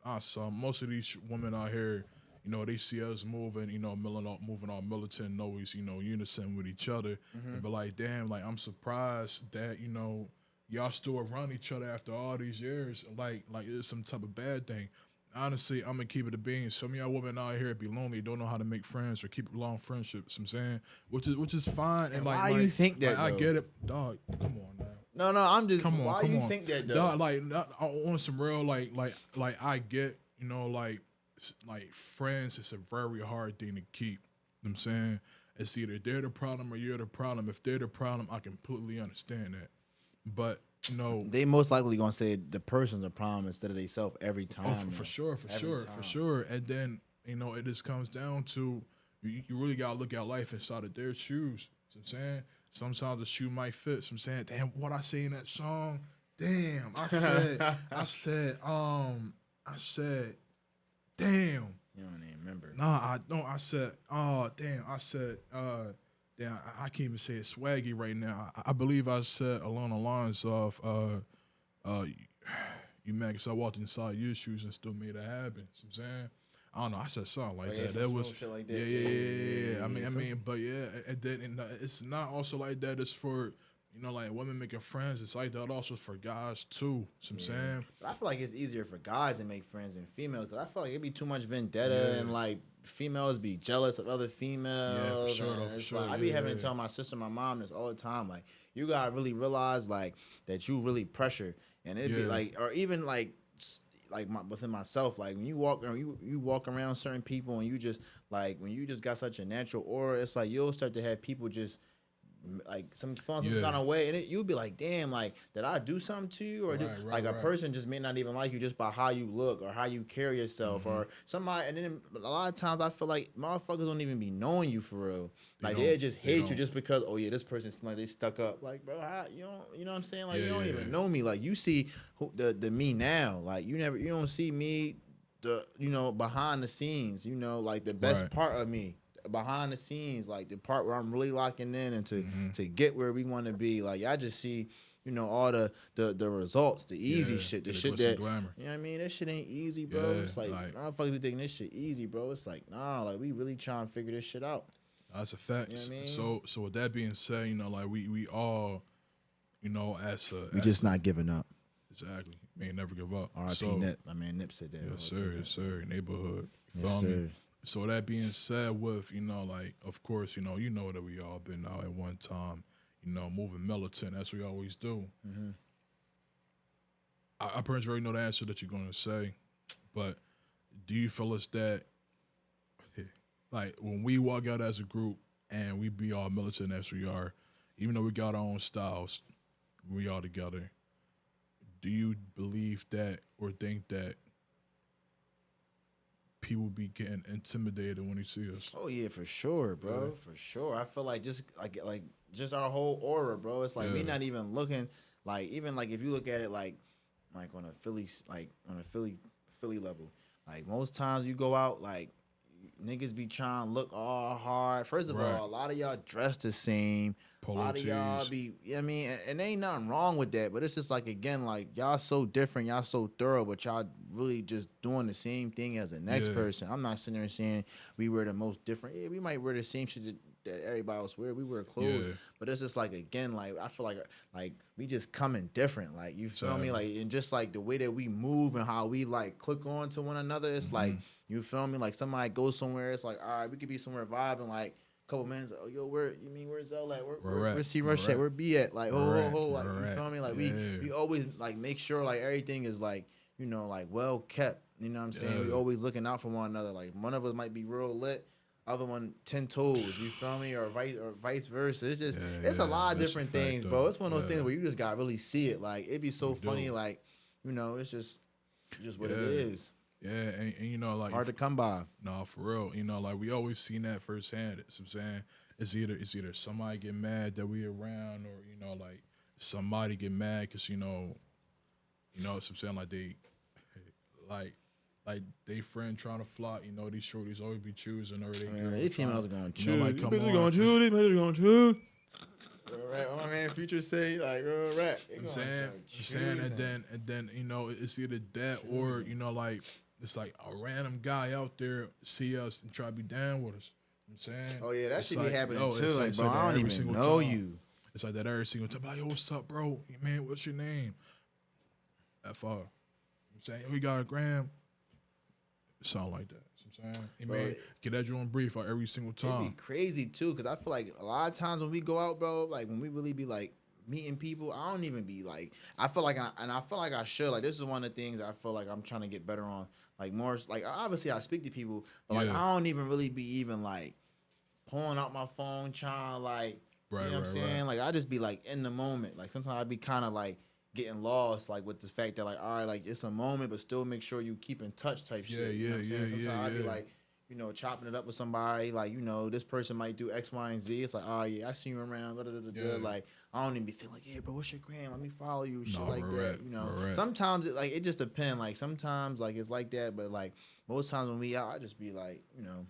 I saw most of these women out here, you know, they see us moving, you know, moving all militant, always, you know, unison with each other. And be like, damn, like I'm surprised that, you know, y'all still around each other after all these years. Like it's some type of bad thing. Honestly, I'm gonna keep it a bean. Some of y'all women out here be lonely, don't know how to make friends or keep long friendships. I'm saying, which is fine. And like,
why you think that,
I
though?
get it, dog. Come on now.
No, I'm just.
Come on,
why
come
you
on.
think that though?
Dog, like on some real, like I get, you know, like friends. It's a very hard thing to keep. You know what I'm saying, It's either they're the problem or you're the problem. If they're the problem, I completely understand that. But you know,
They most likely gonna say the person's a problem instead of they self every time.
oh, for sure,
Every
for
time.
sure. And then it just comes down to you really gotta look at life inside of their shoes. You know what I'm saying sometimes the shoe might fit. So I'm saying, damn, what I say in that song. Damn, I said, damn.
You don't even remember.
Nah, I don't. I said, oh, damn. I said, damn, I can't even say it swaggy right now. I believe I said along the lines of, you mad 'cause I walked inside your shoes and still made it happen. You know what I'm saying? I don't know. I said something like
Oh, yeah,
that.
some
That was,
smooth shit like that.
yeah. I
Some-
mean, but yeah, and then it's not also like that. It's for, like women making friends. It's like that also for guys too. You know what I'm saying?
But I feel like it's easier for guys to make friends than females because I feel like it'd be too much vendetta
Yeah.
and like females be jealous of other females.
Yeah, for sure,
and
though, for
it's
sure,
like, I be
yeah,
having to
yeah.
tell my sister, my mom this all the time. Like you gotta really realize like that you really pressure, and it'd be
Yeah.
like, or even like within myself, like when you walk or you walk around certain people and you just like when you just got such a natural aura, it's like you'll start to have people just like some feeling some
Yeah.
kind of way, and you'll be like, damn, like did I do something to you, or
Right, right,
like a
right.
person just may not even like you just by how you look or how you carry yourself,
Mm-hmm.
or somebody. And then a lot of times I feel like motherfuckers don't even be knowing you for real. Like
don't.
they just
They
hate you
don't.
just because this person seems like they stuck up. Like bro, how you don't, you know what I'm saying? Like you
Yeah,
don't
yeah,
even
yeah.
know me. Like you see the me now. Like you don't see me behind the scenes. Like the best
Right.
part of me. Behind the scenes, like the part where I'm really locking in and
Mm-hmm.
to get where we want to be. Like I just see, all the results, the easy
Yeah,
shit, the
the
shit
glitz and
that
glamour.
you know what I mean. That shit ain't easy, bro.
Yeah,
It's like motherfuckers be thinking this shit easy, bro. It's like nah, like we really trying to figure this shit out.
That's a fact.
You know what I mean?
So with that being said, like we all, as a
We just not giving up.
exactly, may never give up.
R.I.P.
So
Nip. My man Nip said that.
yes sir, neighborhood. You
Yes,
feel me?
sir.
So that being said, with like of course that we all been out at one time, moving militant. That's what we always do.
Mm-hmm.
I pretty much already know the answer that you're gonna say, but do you feel it's that like when we walk out as a group and we be all militant as we are, even though we got our own styles, we all together. Do you believe that or think that people be getting intimidated when they see us?
Oh yeah, for sure, bro. For sure. I feel like just like just our whole aura, bro. It's like we
Yeah.
not even looking like even like if you look at it like on a Philly level. Like most times you go out, like niggas be trying to look all hard. First of
Right.
all, a lot of y'all dress the same.
Polo
a lot of y'all
tees.
be, you know what I mean, and ain't nothing wrong with that. But it's just like again, like y'all so different, y'all so thorough, but y'all really just doing the same thing as the next
Yeah.
person. I'm not sitting there saying we wear the most different. Yeah, we might wear the same shit that everybody else wear. We wear clothes,
Yeah.
but it's just like again, like I feel like we just coming different. Like you feel me?
Exactly.
Like and just like the way that we move and how we like click on to one another. It's like
Mm-hmm.
you feel me? Like somebody goes somewhere. It's like all right, we could be somewhere vibing like. Couple minutes, oh yo, where's Zell at? Where's C Rush
Where
at?
at?
Where B at? Like
Where at?
like
Where
you
at?
feel me? Like
Yeah.
we always like make sure like everything is like like well kept. You know what I'm saying? We
Yeah.
always looking out for one another. Like one of us might be real lit, other one 10 toes. You feel me? Or vice versa. It's just
Yeah,
it's a
yeah,
lot of
that's a
different
fact,
things,
though.
bro. It's one of those
Yeah.
things where you just gotta really see it. Like it'd be so
You
funny.
do.
Like it's just what it
Yeah.
is.
Yeah, and like
Hard to come by.
no, for real. Like we always seen that firsthand. So I'm saying it's either somebody get mad that we around, or like somebody get mad because so I'm saying like they like they friend trying to flop. These shorties always be choosing or they
Man, these females are gonna
like,
choose.
come
These bitches
on,
gonna choose. These bitches gonna choose. Right, what my man Future say, like real rap.
I'm saying, and then it's either that or like it's like a random guy out there see us and try to be down with us. I'm saying,
Oh yeah, that
It's
should
like,
be happening
yo,
too.
it's
Like,
it's
bro,
that
I don't
every
even
single
know
time.
you.
It's like that every single time. Like, yo, what's up, bro? Man, what's your name? FR. I'm saying, yo, you got a gram. Sound like that. I'm saying, he
Bro,
may get that joint brief out every single
It'd be
time.
crazy too, cause I feel like a lot of times when we go out, bro, like when we really be like meeting people, I don't even be like. I feel like, and I feel like I should. Like this is one of the things I feel like I'm trying to get better on. Like more, like obviously I speak to people, but like
Yeah.
I don't even really be even like pulling out my phone, trying to like,
Right,
you know what I'm
right,
saying?
right.
Like I just be like in the moment. Like sometimes I be kind of like getting lost, like with the fact that like, all right, like it's a moment, but still make sure you keep in touch type
Yeah,
shit. You know what I'm
yeah,
saying?
yeah,
Sometimes I be
yeah.
like, you know, chopping it up with somebody, like, you know, this person might do X, Y, and Z. It's like, oh yeah, I see you around, da, da, da, da, da.
Yeah.
Like, I don't even be feeling like, yeah, bro, what's your gram? Let me follow you, shit
Nah,
like
real
that.
rap,
You know,
real rap.
sometimes it just depends. Like sometimes like it's like that, but like most times when we out, I just be like, you know,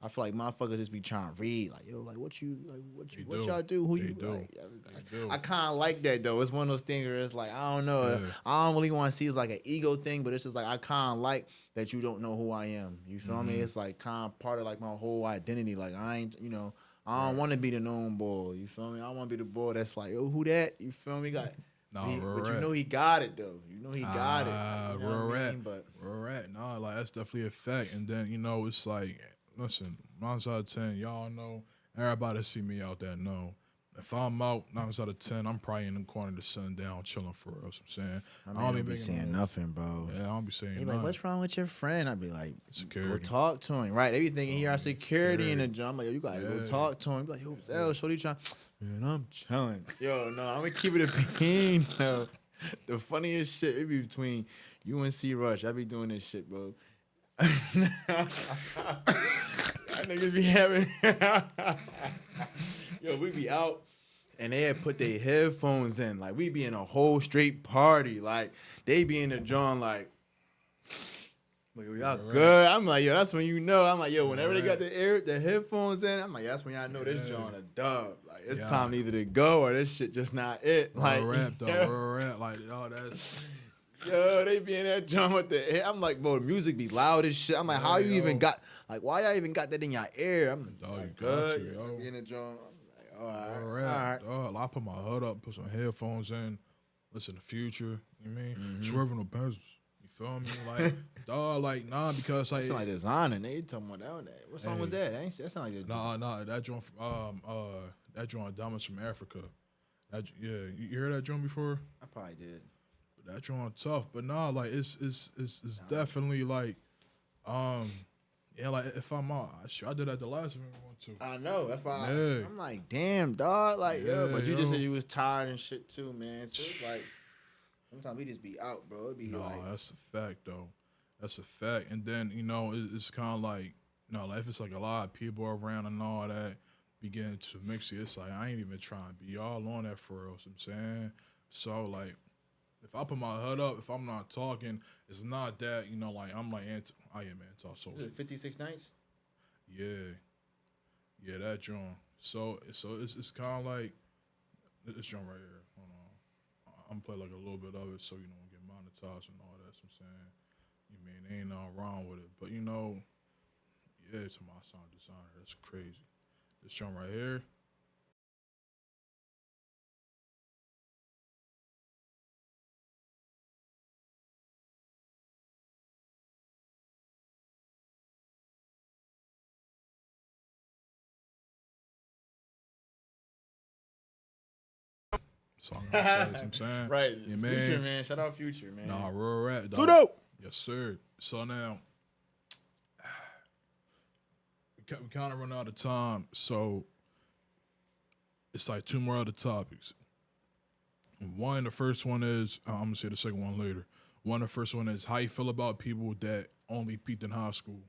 I feel like motherfuckers just be trying to read, like, yo, like what
They
what
do.
y'all do? Who
They
you
do.
like?
They do.
I kind of like that though. It's one of those things where it's like I don't know.
Yeah.
I don't really want to see it's like an ego thing, but it's just like I kind of like that you don't know who I am. You feel me? It's like kind of part of like my whole identity. Like I ain't, you know, I don't want to be the known boy. You feel me? I want to be the boy that's like, yo, who that? You feel me? Got.
Nah,
But
real
you
rap.
know he got it though. You know he got it. You know
Real
what I
rap.
mean? But
Real rap. Nah, like that's definitely a fact. And then, you know, it's like, listen, 9 out of 10, y'all know, everybody see me out there know. If I'm out 9 out of 10, I'm probably in the corner of the sun down chilling for real. I'm saying.
I don't be
making
saying
no-
nothing, bro.
Yeah, I don't be saying
They
nothing.
like, what's wrong with your friend? I'd be like,
Security.
go talk to him. Right? They be thinking he our security in the
security.
job. I'm like, yo, you gotta go
Yeah.
talk to him. Be like, yo, Zell, what are you trying? Man, I'm chilling. Yo, no, I'm gonna keep it a bean. No. The funniest shit it be between you and C Rush. I be doing this shit, bro. That niggas be having yo, we be out and they had put their headphones in. Like we be in a whole straight party. Like they be in the joint like yo, y'all good. I'm like, yo, that's when you know. I'm like, yo, whenever they got the headphones in, I'm like, that's when y'all know this joint a dub. Like it's
Yeah.
time either to go or this shit just not it. Like
Real rap, though.
yo,
Real rap. Like, oh, that's.
yo, they be in that joint with the. I'm like, bro, the music be loud as shit. I'm like, how you
yo.
even got? Like, why y'all even got that in your ear? I'm
Dog,
like,
you got
good.
to, yo.
Be in the joint. I'm like, all right,
Real
all
rap.
right.
Dog, I put my hood up, put some headphones in, listen to Future. You know what I mean? Swerving no pencils. You feel me? Like, dog, like, nah, because like.
That sound like Designer. They talking about that one. What song was that? That sound like
Nah, that joint, that joint, Diamonds from Africa. Yeah, you heard that joint before?
I probably did.
That joint tough, but nah, like it's definitely like, yeah, like if I'm out, I did that the last one we went to.
I know. That's why
Yeah.
I'm like, damn, dog. Like, yo,
Yeah,
but you just
yo.
said you was tired and shit too, man. So it's like, sometimes we just be out, bro. It be
No,
like,
that's a fact though. That's a fact. And then you know it's kind of like like if it's like a lot of people around and all that begin to mix it. It's like I ain't even trying to be all on that for real. You know what I'm saying so like. If I put my hood up, if I'm not talking, it's not that, like I'm like I am anti-social.
is it 56 Nights?
Yeah, that joint. So it's kind of like this joint right here. Hold on, I'm play like a little bit of it, so get monetized and all that. So I'm saying, you mean ain't nothing wrong with it, but yeah, it's my sound designer. That's crazy. This joint right here. Song like that, you know what I'm saying?
Right.
Yeah, man.
Future, man. Shout out Future, man.
Nah, real rap, dog.
Pluto!
Yes, sir. So now, we kind of run out of time, so it's like two more other topics. The first one is, I'm going to say the second one later. The first one is how you feel about people that only peaked in high school.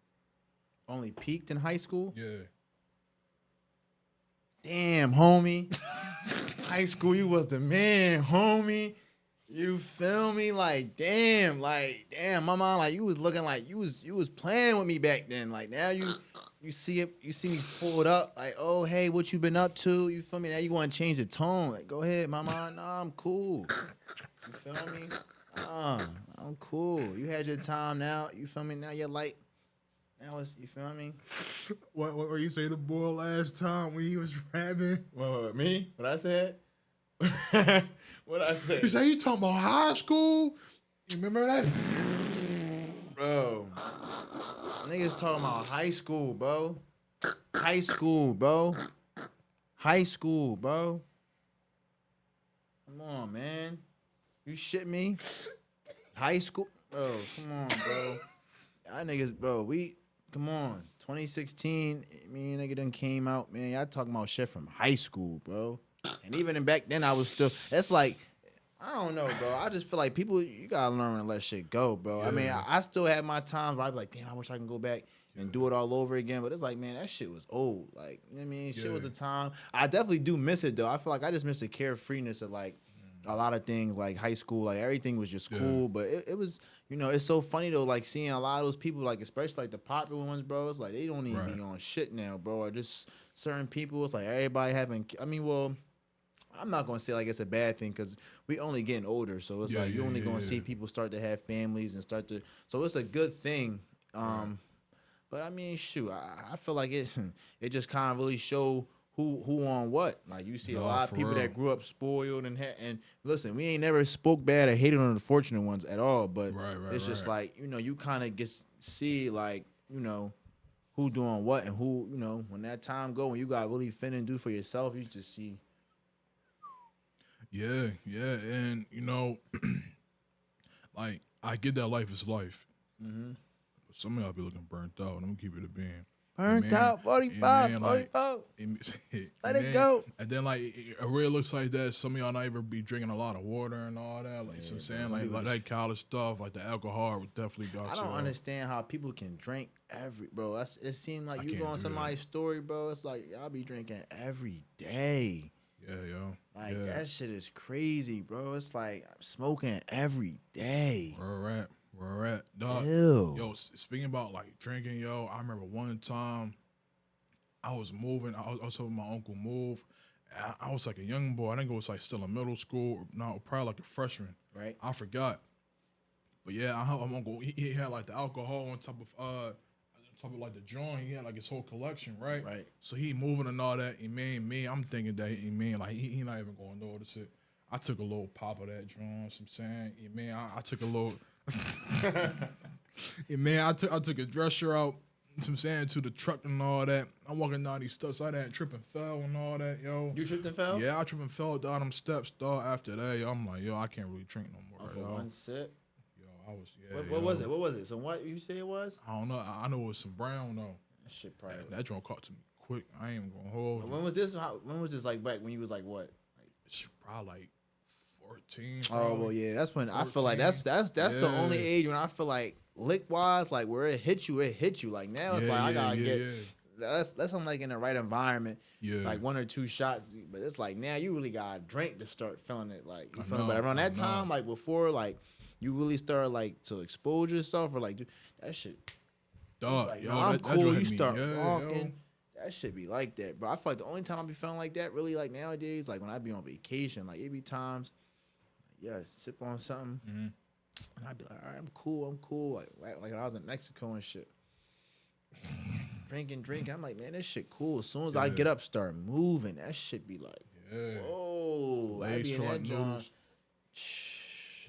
Only peaked in high school?
Yeah.
Damn, homie. High school, you was the man, homie. You feel me? Like, damn, my mom, like, you was looking like you was playing with me back then. Like, now you see it, you see me pulled up, like, oh, hey, what you been up to? You feel me? Now you want to change the tone. Like, go ahead, mama. Nah, I'm cool. You feel me? I'm cool. You had your time now. You feel me? Now you're like, now it's, you feel me?
What were you saying the boy last time when he was rapping?
What, me? What I said? What I said?
He said, you talking about high school? You remember that?
Bro. Niggas talking about high school, bro. High school, bro. High school, bro. Come on, man. You shit me? High school? Bro, come on, bro. Y'all niggas, bro, come on, 2016. I mean, nigga done came out, man. Y'all talking about shit from high school, bro. And even back then, I was still. It's like, I don't know, bro. I just feel like people, you gotta learn to let shit go, bro. I mean,
Yeah.
I still have my times where I be like, damn, I wish I can go back and do it all over again. But it's like, man, that shit was old. Like, you know what I mean, shit was
Yeah.
a time. I definitely do miss it though. I feel like I just miss the carefreeness of like a lot of things, like high school. Like everything was just
Yeah.
cool. But it was, you know, it's so funny though, like seeing a lot of those people, like especially like the popular ones, bro. It's like they don't even
Right.
be on shit now, bro. Or just certain people. It's like everybody having. I mean, well. I'm not gonna say like it's a bad thing because we only getting older, so it's
Yeah,
like you
yeah,
only
yeah,
gonna
yeah.
see people start to have families and start to. So it's a good thing. But I mean, shoot, I feel like it it just kind of really show who on what. Like you see a
Nah,
lot of
for
people
real.
that grew up spoiled and listen, we ain't never spoke bad or hated on the fortunate ones at all. But
Right, right,
it's just
right.
like you kind of get see like who doing what and who when that time go when you got really finna do for yourself, you just see.
Yeah, yeah, and like I get that life is life.
Mm-hmm.
Some of y'all be looking burnt out. I'm gonna keep it a bean.
Burnt out, 45, 45. Let it go.
And then like it really looks like that. Some of y'all not even be drinking a lot of water and all that. Like some saying,
some
like
people
that college stuff, like the alcohol would definitely got
I
you.
don't understand how people can drink bro. It seems like
I
you
can't
go on
do
somebody's story, bro. It's like y'all be drinking every day.
Yeah, yo.
Like
yeah.
that shit is crazy, bro. It's like I'm smoking every day.
Where we're at. Where we're at. Dog.
Ew.
Yo, speaking about like drinking, yo, I remember one time I was moving. I was helping my uncle move. I was like a young boy. I think it was like still in middle school. Or, no, probably like a freshman.
Right.
I forgot. But yeah, I helped my uncle. He had like the alcohol on top of like the joint. He had like his whole collection, right?
Right.
So he moving and all that. And me, I'm thinking that like he not even going to notice it. I took a little pop of that joint. Some saying, I took a little. I took a dresser out. Some saying to the truck and all that. I'm walking down these steps. I didn't trip and fell and all that, yo.
You tripped and fell?
Yeah, I tripped and fell down them steps, dog. After that, yo, I'm like, yo, I can't really drink no more,
For
yo.
one sip.
Yo, I was, yeah.
What was it? What was it? So what you say it was?
I don't know. I know it was some brown though.
That shit probably.
That joint caught to me quick. I ain't even gonna hold you.
When was this? When was this like back when you was like what?
It's probably like 14.
Oh
probably.
well, yeah. That's when I feel like that's the only
Yeah.
age when I feel like lick wise, like where it hit you. Like now it's like I gotta get. That's I'm like in the right environment.
Yeah.
Like one or two shots, but it's like now you really gotta drink to start feeling it. Like you
I
feel it.
know,
But around that
I know.
time, like before, like you really start like to expose yourself or like that shit.
Dog,
Like,
yo,
no, I'm
that
cool.
joint
You
hit me.
start
Yeah,
walking.
yo.
That should be like that, bro. I feel like the only time I be feeling like that, really, like nowadays, like when I be on vacation, like it be times, yeah, sip on something,
Mhm.
and I'd be like, all right, I'm cool. Like when I was in Mexico and shit, drinking. I'm like, man, this shit cool. As soon as I
Yeah.
get up, start moving, that shit be like,
Yeah.
whoa, I
Legs
be in
feel
that
like
joint.
noodles.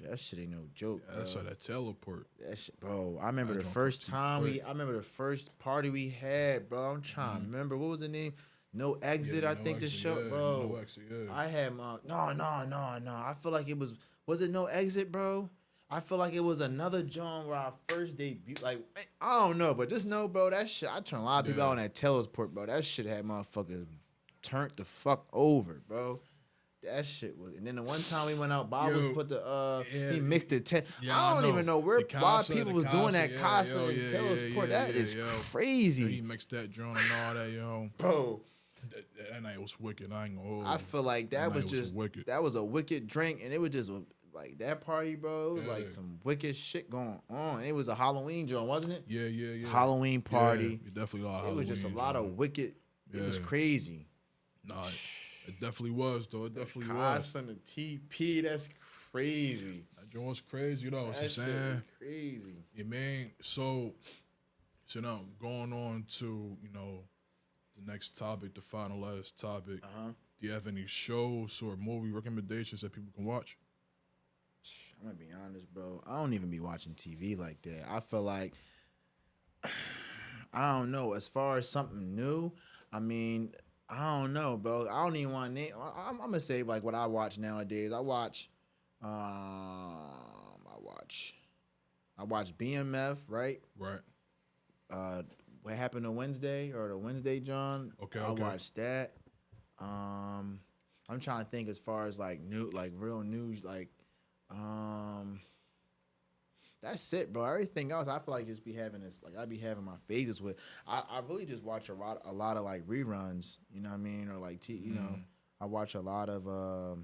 That shit ain't no joke,
Yeah, that's
bro.
how that teleport.
That shit, bro. I remember
That
the
joint
first
goes too
time
quick.
I remember the first party we had, bro. I'm trying to remember what was the name. No exit,
Yeah,
I
no
think the
exit,
show,
yeah,
bro.
no exit, yeah.
I had my no. I feel like it was it no exit, bro? I feel like it was another joint where our first debut. Like I don't know, but just know, bro. That shit. I turned a lot of people
Yeah.
out on that teleport, bro. That shit had motherfuckers turned the fuck over, bro. That shit was. And then the one time we went out, Bob was
Yo,
put the
yeah.
he mixed the
Yeah,
I
I
don't
know.
even know where
The
why
Casa,
people
the
was doing
Casa,
that
yeah,
Casa
yo,
and
yeah,
teleport.
yeah,
That
yeah,
is
yo.
crazy,
He mixed that joint and all that, yo.
bro.
That night was wicked. I ain't gonna hold
I
you.
feel like that was
night
just
wicked.
that was a wicked drink, and it was just like that party, bro. It was like
Yeah.
some wicked shit going on. And it was a Halloween joint, wasn't it?
Yeah, yeah, yeah.
Halloween party.
Yeah, definitely a lot of
It was just a
Halloween
lot of
joint.
wicked. It was
Yeah.
crazy.
Nah, it definitely was though. It definitely was.
Cost and the TP, that's crazy.
That joint was crazy, you know what
That
I'm
shit
saying?
was crazy.
Yeah, man. So now going on to, the next topic, the final last topic.
Uh-huh.
Do you have any shows or movie recommendations that people can watch?
I'm gonna be honest, bro. I don't even be watching TV like that. I feel like I don't know. As far as something new, I mean, I don't know, bro. I don't even want to name. I'm gonna say like what I watch nowadays. I watch BMF, right?
Right.
What Happened on Wednesday or the Wednesday, John.
Okay,
I
okay.
watched that. I'm trying to think as far as like real news, like that's it, bro. Everything else, I feel like just be having this, like I be having my phases with. I really just watch a lot of like reruns, you know what I mean, or like you know, I watch a lot of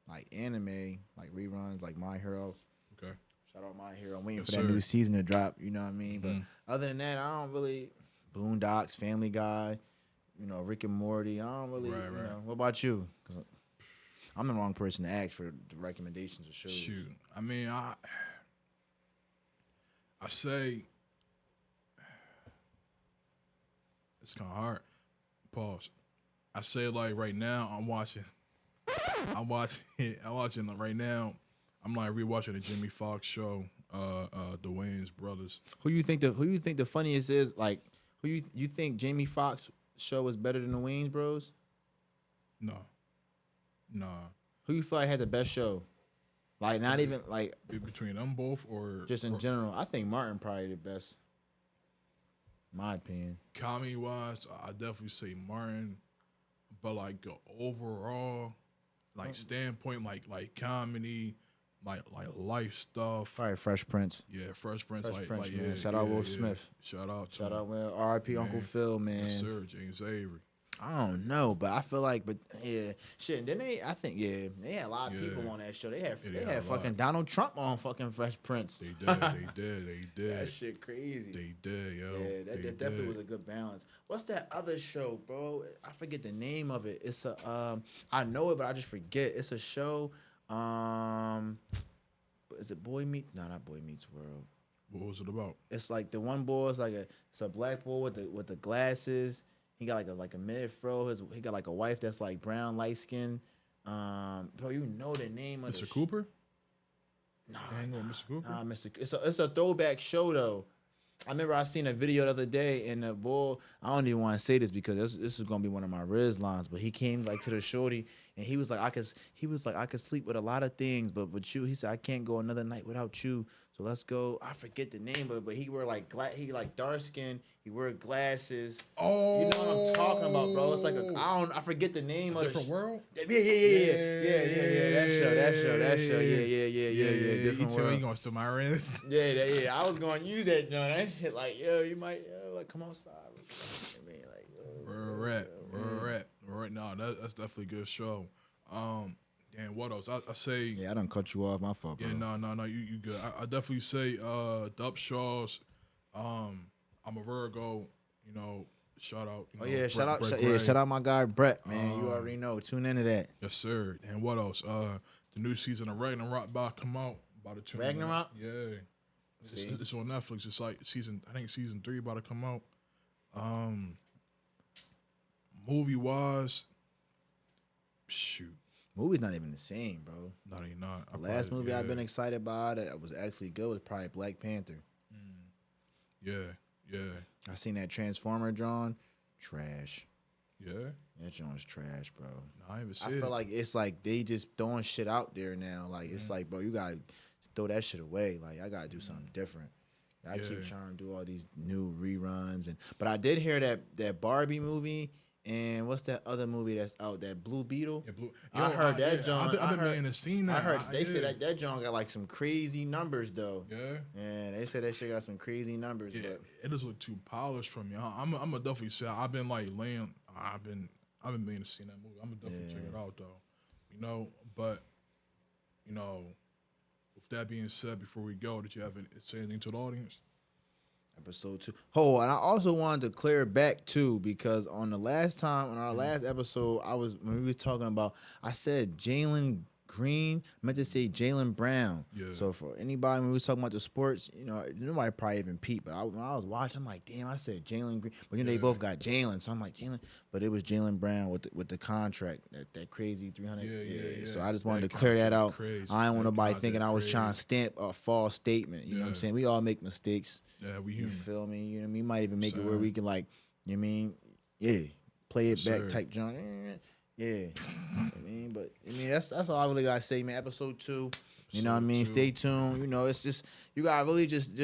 like anime, like reruns, like My Hero.
Okay.
Shout out My Hero. I'm waiting
Yes,
for that
sir.
new season to drop, you know what I mean. But other than that, I don't really Boondocks, Family Guy, you know, Rick and Morty. I don't really,
Right,
you
right.
know. What about you? 'Cause I'm the wrong person to ask for the recommendations of shows.
Shoot, I mean, I say it's kind of hard. Pause. I say like right now, I'm watching like, right now. I'm like rewatching the Jimmy Fox show, the Wayans brothers.
Who you think the funniest is? Like, who you think Jamie Foxx show is better than the Wayans Bros?
No, nah.
Who you feel like had the best show? Like, not even like
Between them both, or
just in general. I think Martin probably the best. My opinion.
comedy wise, I definitely say Martin. But like the overall, like standpoint, like comedy, like life stuff.
Probably Fresh Prince.
Yeah, Fresh Prince.
Fresh
like,
Prince,
like
man.
yeah.
Shout out
yeah,
Will
yeah.
Smith.
Shout out to
Shout
him.
out, man. R.I.P. Uncle
Man.
Phil, man.
Yes, sir. James Avery.
I don't know, but I feel like, but yeah, shit. And then they had a lot of people
Yeah.
on that show. They had
Yeah, they had a
fucking
lot.
Donald Trump on fucking Fresh Prince.
They did. They did.
That shit crazy.
They did, yo.
Yeah, that
They
definitely
did.
was a good balance. What's that other show, bro? I forget the name of it. It's a I know it, but I just forget. It's a show. Is it Boy Meets? No, not Boy Meets World.
What was it about?
It's like the one boy is like it's a black boy with the glasses. He got like a mid fro. He got like a wife that's like brown, light skin. Bro, you know the name of
Mr.
the
Cooper?
Nah,
Hang on, Mr. Cooper?
Nah, Mr. It's a throwback show though. I remember I seen a video the other day, and the boy, I don't even want to say this because this is gonna be one of my Riz lines, but he came like to the shorty, and he was like, I could sleep with a lot of things, but with you, he said I can't go another night without you. So let's go. I forget the name of it, but he wear like he like dark skin. He wear glasses.
Oh,
You know what I'm talking about, bro? It's like I forget the name of
Different World?
Yeah. That show. Yeah. Different
You tell me
World.
you gonna steal my rent?
Yeah. I was gonna use that, John. That shit, like, yo, you might, like, come outside. I mean, like,
Right now, that's definitely a good show. And what else? I say,
Yeah, I done cut you off. My fault, bro.
yeah, no, you good. I definitely say, Dupshaw's. I'm a Virgo. You know, shout out. You
Oh
know,
yeah,
Brett Gray.
shout out my guy Brett, man. You already know. Tune into that.
Yes, sir. And what else? The new season of Ragnarok about to come out. About to tune in.
Ragnarok?
Yeah.
See?
It's on Netflix. It's like season 3 about to come out. Movie wise, shoot.
Movie's not even the same, bro.
No, they not.
The last movie I've been excited about that was actually good was probably Black Panther.
Yeah.
I seen that Transformer, John. Trash.
Yeah.
That John's trash, bro.
No, I haven't
I
seen
feel
it.
like it's like they just throwing shit out there now. Like it's like, bro, you gotta throw that shit away. Like I gotta do something different. I keep
Yeah.
trying to do all these new reruns but I did hear that Barbie movie and what's that other movie that's out? That Blue Beetle.
Yeah,
I heard that, John.
I've been meaning to see that.
I heard they said that John got like some crazy numbers though.
Yeah.
And they said that shit got some crazy numbers.
Yeah,
But
it doesn't look too polished from me. I'm gonna definitely say I've been like laying. I've been meaning to see that movie. I'm gonna definitely check it out though. You know, but you know, with that being said, before we go, did you have say anything to the audience?
Episode 2. Oh, and I also wanted to clear back too because on our last episode, when we was talking about, I said Jalen Green, I meant to say Jalen Brown.
Yeah.
So for anybody when we was talking about the sports, you know, nobody probably even peeped. But when I was watching, I'm like, damn, I said Jalen Green, but you know they both got Jalen, so I'm like Jalen, but it was Jalen Brown with the contract, that crazy 300.
Yeah.
So I just wanted
That
to clear that out.
contract crazy.
I didn't want
That
nobody
contract
thinking I was trying to
crazy.
stamp a false statement. You know what I'm
Yeah.
saying? We all make mistakes.
Yeah, we
You
human.
feel me? You know what I mean? We might even make it where
Same.
we can like, you know what I mean? Yeah, play it
Yes,
back
sir.
type John. Yeah. I mean, but I mean that's all I really gotta say, man. Episode 2. You know what I mean?
Episode 2.
Stay tuned. You know, it's just you gotta really just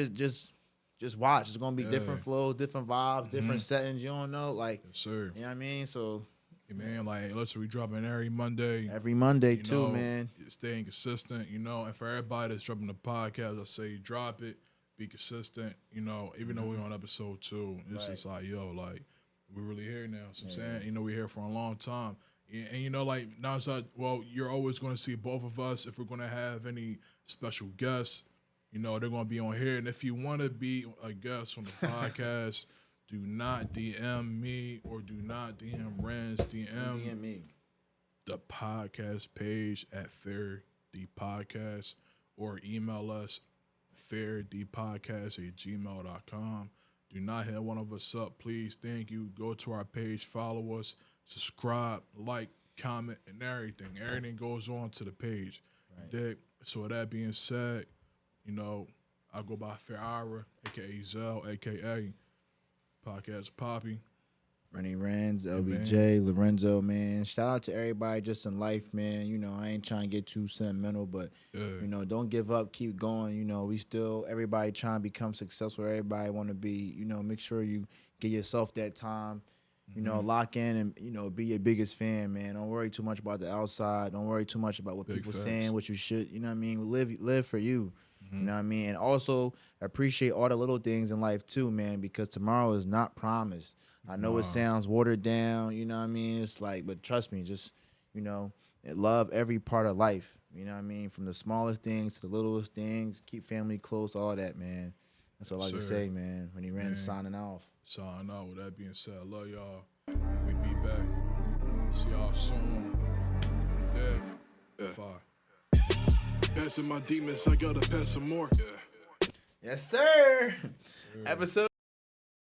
just watch. It's gonna be
Yeah.
different flows, different vibes, different settings. You don't know, like,
Yes, sir.
you know what I mean? So
Hey, man, like, listen, we dropping every Monday.
every Monday
You
too,
know,
man.
Staying consistent, you know, and for everybody that's dropping the podcast, I say drop it, be consistent, you know, even though we're on episode 2, it's
Right.
just like, yo, like, we're really here now. So I'm saying, you know, we're here for a long time. And you know, like, now it's like, well, you're always going to see both of us. If we're going to have any special guests, you know, they're going to be on here. And if you want to be a guest on the podcast, do not DM me or do not DM Renz.
DM me.
The podcast page at Fair D Podcast or email us fairdpodcast@gmail.com. Do not hit one of us up, please. Thank you. Go to our page, follow us, subscribe, like, comment, and everything. Everything goes on to the page.
Right.
Dig? So with that being said, you know, I go by Fair Ira, aka Zell, aka Podcast Poppy.
Rennie Renz, LBJ, Lorenzo, man. Shout out to everybody just in life, man. You know, I ain't trying to get too sentimental, but, you know, don't give up. Keep going. You know, we still, everybody trying to become successful. Everybody want to be, you know, make sure you give yourself that time, you know, lock in and, you know, be your biggest fan, man. Don't worry too much about the outside. Don't worry too much about what
Big
people
facts.
saying, what you should, you know what I mean? Live for you. You know what I mean? And also appreciate all the little things in life too, man, because tomorrow is not promised. I know it sounds watered down, you know what I mean? It's like, but trust me, just, you know, love every part of life. You know what I mean? From the smallest things to the littlest things, keep family close, all that, man. That's all I can
Sir.
say, man. Rennie Renz signing off.
Sign out. With that being said, I love y'all. We be back. See y'all soon. Yeah. Fire. Passing my demons, I gotta pass some more.
Yes, sir. Episode